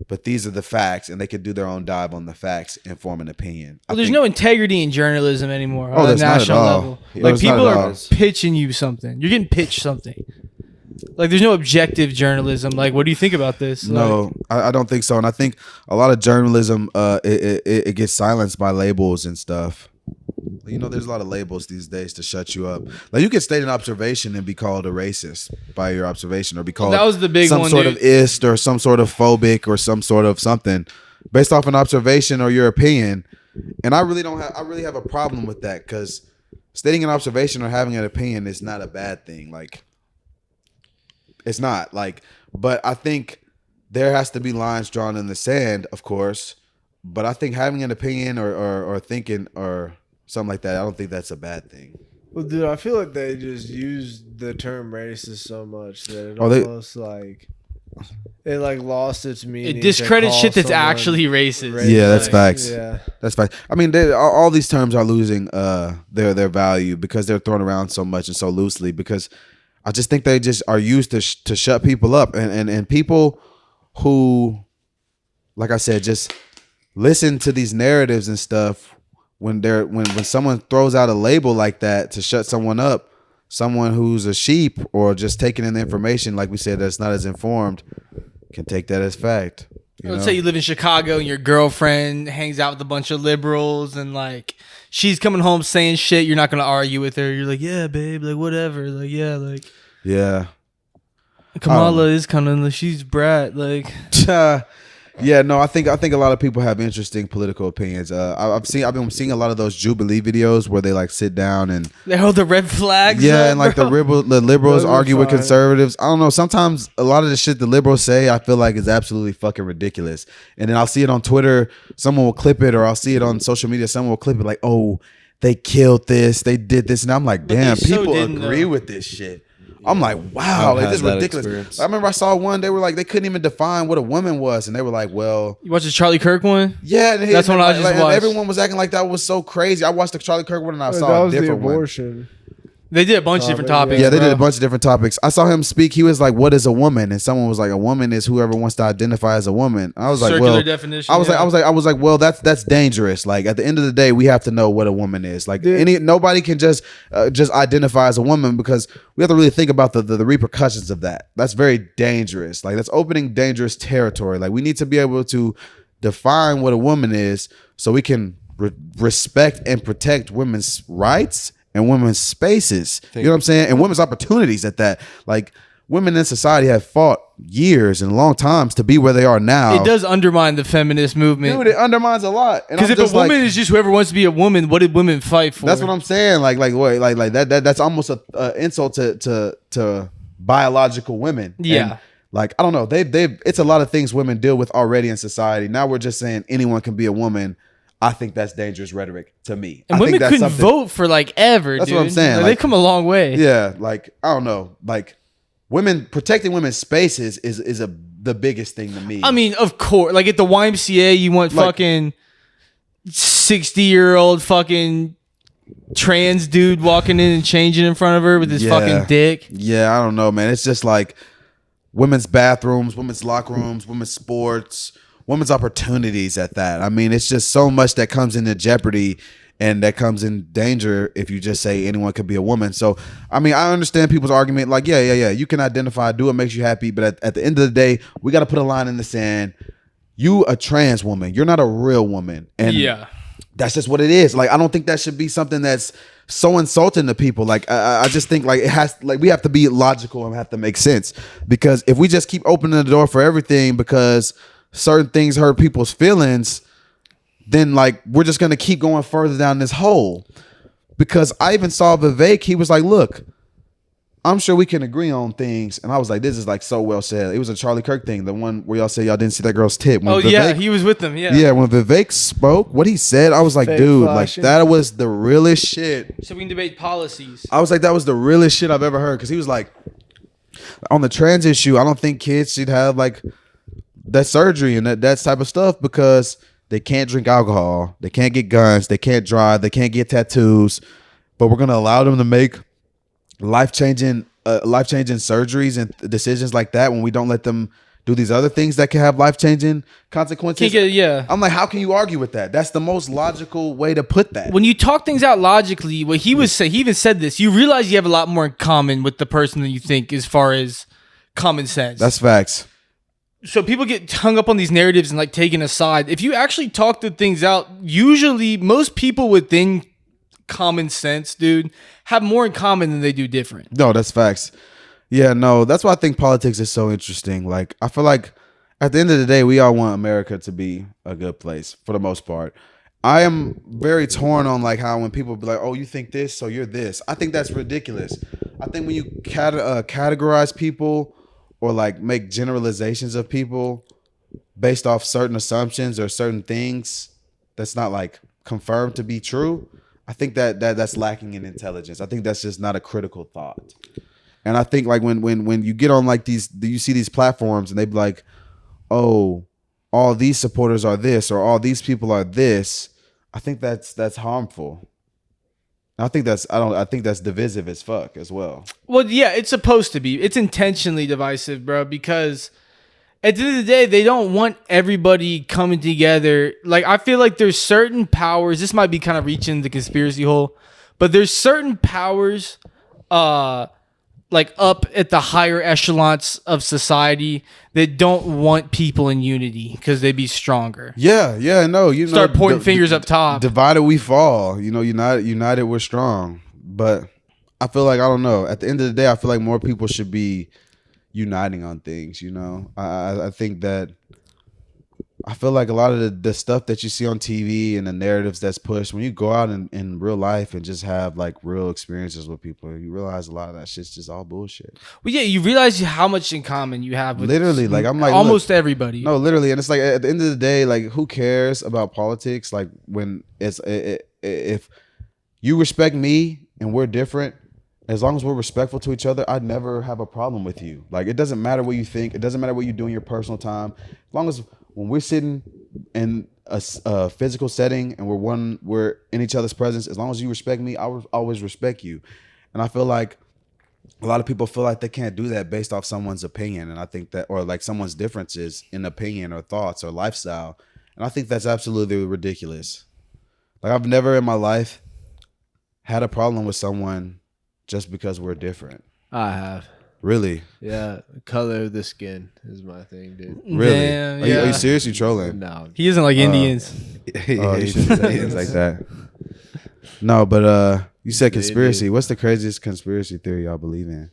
but these are the facts, and they could do their own dive on the facts and form an opinion. Well, there's no integrity in journalism anymore on a there's not at national all. level. Yeah, Like there's not people at are all. pitching you something. You're getting pitched something. Like there's no objective journalism. Like, what do you think about this? No, I don't think so. And I think a lot of journalism, it gets silenced by labels and stuff. You know, there's a lot of labels these days to shut you up. Like you could state an observation and be called a racist by your observation, or be called that was the big some one, sort dude. of ist or some sort of phobic or some sort of something based off an observation or your opinion. And I really have a problem with that, because stating an observation or having an opinion is not a bad thing. Like, it's not like, but I think there has to be lines drawn in the sand, of course. But I think having an opinion or thinking or something like that, I don't think that's a bad thing. Well, dude, I feel like they just use the term racist so much that it Oh, almost like it like lost its meaning. It to discredits call shit that's someone actually racist. Yeah, that's Like, facts. Yeah. That's fine. I mean, all these terms are losing their value because they're thrown around so much and so loosely. Because I just think they just are used to shut people up, and people who, like I said, just listen to these narratives and stuff. When someone throws out a label like that to shut someone up, someone who's a sheep or just taking in the information, like we said, that's not as informed, can take that as fact. Let's say you live in Chicago and your girlfriend hangs out with a bunch of liberals, and like she's coming home saying shit, you're not gonna argue with her. You're like, yeah, babe, like whatever, like yeah, like Yeah. Kamala is kind of she's brat, like. Yeah, no, I think a lot of people have interesting political opinions. I've been seeing a lot of those Jubilee videos where they like sit down and They hold the red flags. yeah, up, and like bro. the liberals Those are argue with fine. conservatives. I don't know. Sometimes a lot of the shit the liberals say, I feel like is absolutely fucking ridiculous. And then I'll see it on Twitter, someone will clip it, or I'll see it on social media, someone will clip it like, oh, they killed this, they did this, and I'm like, But damn, they so people didn't, agree though. with this shit. I'm like, wow, I've like, had this is that ridiculous. experience. I remember I saw one, they were like, they couldn't even define what a woman was, and they were like, well, You watch the Charlie Kirk one? yeah, That's one I just and watched. everyone was acting like that was so crazy. I watched the Charlie Kirk one and I That saw a was the different one. abortion. They did a bunch of different topics. Yeah, they did bro. a bunch of different topics. I saw him speak. He was like, "What is a woman?" And someone was like, "A woman is whoever wants to identify as a woman." I was like, Circular "Well," definition. I was like, "Well, that's dangerous. Like at the end of the day, we have to know what a woman is. Like nobody can just identify as a woman, because we have to really think about the repercussions of that. That's very dangerous. Like that's opening dangerous territory. Like we need to be able to define what a woman is so we can respect and protect women's rights and women's spaces. You know what I'm saying? And women's opportunities at that. Like women in society have fought years and long times to be where they are now. It does undermine the feminist movement. Dude, it undermines a lot. And Because I'm if a just like, woman is just whoever wants to be a woman, what did women fight for? that's what I'm saying. Like that's almost a insult to biological women. Yeah. And like I don't know. It's a lot of things women deal with already in society. Now we're just saying anyone can be a woman. I think that's dangerous rhetoric to me. And I women think that's couldn't something- vote for like ever. That's dude. what I'm saying, Like, like- they've come a long way. Yeah, like I don't know, like women protecting women's spaces is the biggest thing to me. I mean, of course. Like at the YMCA, you want Like- fucking 60-year-old fucking trans dude walking in and changing in front of her with his Yeah. fucking dick. Yeah, I don't know, man. It's just like women's bathrooms, women's locker rooms, women's sports, women's opportunities at that. I mean, it's just so much that comes into jeopardy and that comes in danger if you just say anyone could be a woman. So, I mean, I understand people's argument. Like, yeah. You can identify, do what makes you happy. But at the end of the day, we got to put a line in the sand. You a trans woman. You're not a real woman. And Yeah. that's just what it is. Like, I don't think that should be something that's so insulting to people. Like, I just think like it has, like we have to be logical and have to make sense. Because if we just keep opening the door for everything because certain things hurt people's feelings, then like we're just gonna keep going further down this hole. Because I even saw Vivek, he was like, look, I'm sure we can agree on things. And I was like, this is like so well said. It was a Charlie Kirk thing, the one where y'all say y'all didn't see that girl's tip. When Oh, yeah. Vivek- He was with them. Yeah. yeah, when Vivek spoke, what he said, I was like, Fake dude, flashing. like that was the realest shit. So we can debate policies. I was like, that was the realest shit I've ever heard. Because he was like, on the trans issue, I don't think kids should have like that surgery and that type of stuff because they can't drink alcohol, they can't get guns, they can't drive, they can't get tattoos. But we're gonna allow them to make life-changing surgeries and decisions like that when we don't let them do these other things that can have life-changing consequences. Can't get, yeah. I'm like, how can you argue with that? That's the most logical way to put that. When you talk things out logically, what he was saying, he even said this, you realize you have a lot more in common with the person than you think as far as common sense. That's facts. So people get hung up on these narratives and like taken aside. If you actually talk the things out, usually most people within common sense, dude, have more in common than they do different. No, that's facts. Yeah, no, that's why I think politics is so interesting. Like, I feel like at the end of the day, we all want America to be a good place for the most part. I am very torn on like how when people be like, oh, you think this, so you're this. I think that's ridiculous. I think when you categorize people or like make generalizations of people based off certain assumptions or certain things that's not like confirmed to be true, I think that's lacking in intelligence. I think that's just not a critical thought. And I think like when you get on like you see these platforms and they be like, oh, all these supporters are this or all these people are this, I think that's harmful. I think that's divisive as fuck as well. Well, yeah, it's supposed to be. It's intentionally divisive, bro, because at the end of the day, they don't want everybody coming together. Like, I feel like there's certain powers. This might be kind of reaching the conspiracy hole, but there's certain powers, like up at the higher echelons of society that don't want people in unity because they'd be stronger. Yeah, no, you Start know, pointing fingers up top. Divided we fall. You know, united we're strong. But I feel like I don't know. At the end of the day, I feel like more people should be uniting on things. You know, I think that I feel like a lot of the stuff that you see on TV and the narratives that's pushed, when you go out in real life and just have like real experiences with people, you realize a lot of that shit's just all bullshit. Well, yeah, you realize how much in common you have with Literally, like I'm like almost look, everybody. No, literally, and it's like at the end of the day, like who cares about politics? Like when if you respect me and we're different, as long as we're respectful to each other, I'd never have a problem with you. Like it doesn't matter what you think, it doesn't matter what you do in your personal time, as long as when we're sitting in a physical setting and we're in each other's presence, as long as you respect me, I will always respect you. And I feel like a lot of people feel like they can't do that based off someone's opinion. And I think that, or like someone's differences in opinion or thoughts or lifestyle. And I think that's absolutely ridiculous. Like I've never in my life had a problem with someone just because we're different. I have. Really? Yeah, the color of the skin is my thing, dude. Really? Damn, Are you seriously trolling? No. He isn't like Indians. Oh, you shouldn't say things like that. No, but you said conspiracy. What's the craziest conspiracy theory y'all believe in?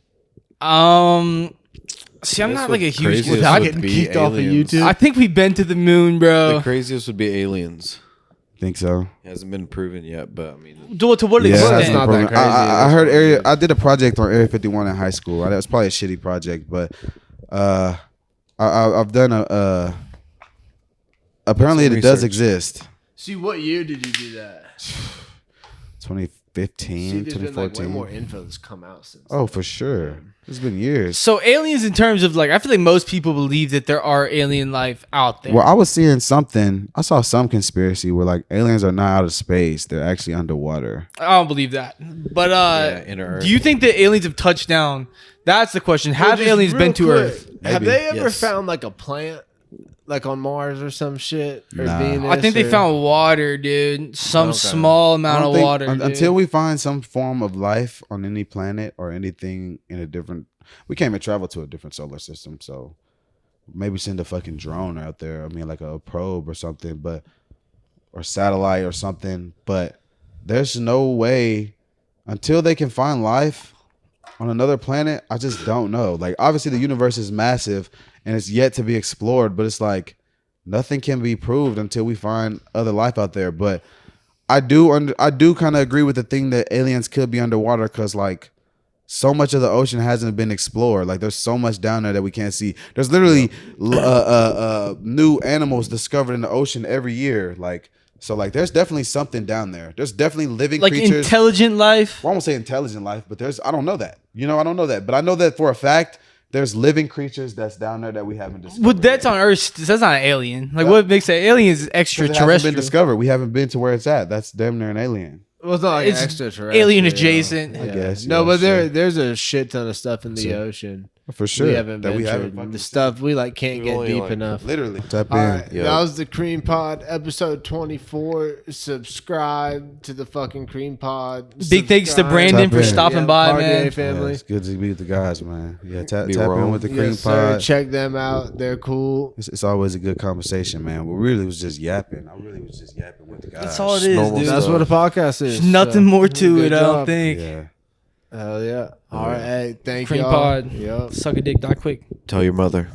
See, I'm Guess not what like a huge. craziest Without would getting be kicked off of aliens. YouTube. I think we've been to the moon, bro. The craziest would be aliens. Think so? It hasn't been proven yet, but I mean, To what Yeah, extent? that's not that crazy. I heard I did a project on Area 51 in high school. It was probably a shitty project, but I've done apparently Some it does research. exist. See, what year did you do that? 2015, See, there's been like 2014. way more info that's come out since. Oh, for sure. It's been years. So aliens, in terms of like, I feel like most people believe that there are alien life out there. Well, I was seeing something. I saw some conspiracy where like aliens are not out of space; they're actually underwater. I don't believe that. But Inner Earth. do you think that aliens have touched down? That's the question. Well, Have just aliens real been to quick, Earth? Have Maybe. they ever Yes. found like a plant, like on Mars or some shit, or Nah. Venus? I think they or- found water, dude. Some Okay. small I amount don't of think- water. until dude. we find some form of life on any planet or anything in a different. We can't even travel to a different solar system, so maybe send a fucking drone out there. I mean, like a probe or something, but or satellite or something. But there's no way until they can find life on another planet. I just don't know. Like, obviously, the universe is massive and it's yet to be explored, but it's like nothing can be proved until we find other life out there. But I do kind of agree with the thing that aliens could be underwater because like so much of the ocean hasn't been explored. Like there's so much down there that we can't see. There's literally new animals discovered in the ocean every year. Like so, like there's definitely something down there. There's definitely living like creatures. intelligent life. Well, I won't say intelligent life, but I don't know that. I don't know that, but I know that for a fact. There's living creatures that's down there that we haven't discovered. Well, that's yet. on Earth. That's not an alien. Like, Yeah. what makes an alien is 'Cause it hasn't extraterrestrial. been discovered. We haven't been to where it's at. That's damn near an alien. Well, it's not like It's extraterrestrial. alien adjacent. I guess, No, yeah, but sure. there's a shit ton of stuff in the Sure. ocean. For sure. We haven't that we ventured. haven't fucking The stuff we like can't We've get only, deep like, enough. literally tap All in. right, Yeah. that was the Cream Pod episode 24. Subscribe to the fucking Cream Pod. Big thanks to Subscribe. Brandon Tap for in. stopping Yeah, by, Cartier man. Yeah, Family. it's good to be with the guys, man. Yeah, tap Be in wrong. with the Cream Yes, sir. Pod. Check them out. They're cool. It's always a good conversation, man. We really was just yapping. I really was just yapping with the guys. That's all it is, Normal dude. stuff. That's what a podcast is. There's nothing more to good it, I don't job. think. Yeah. Hell yeah. All right. Hey, thank Cream you. Pod. Yep. Suck a dick, die quick. Tell your mother.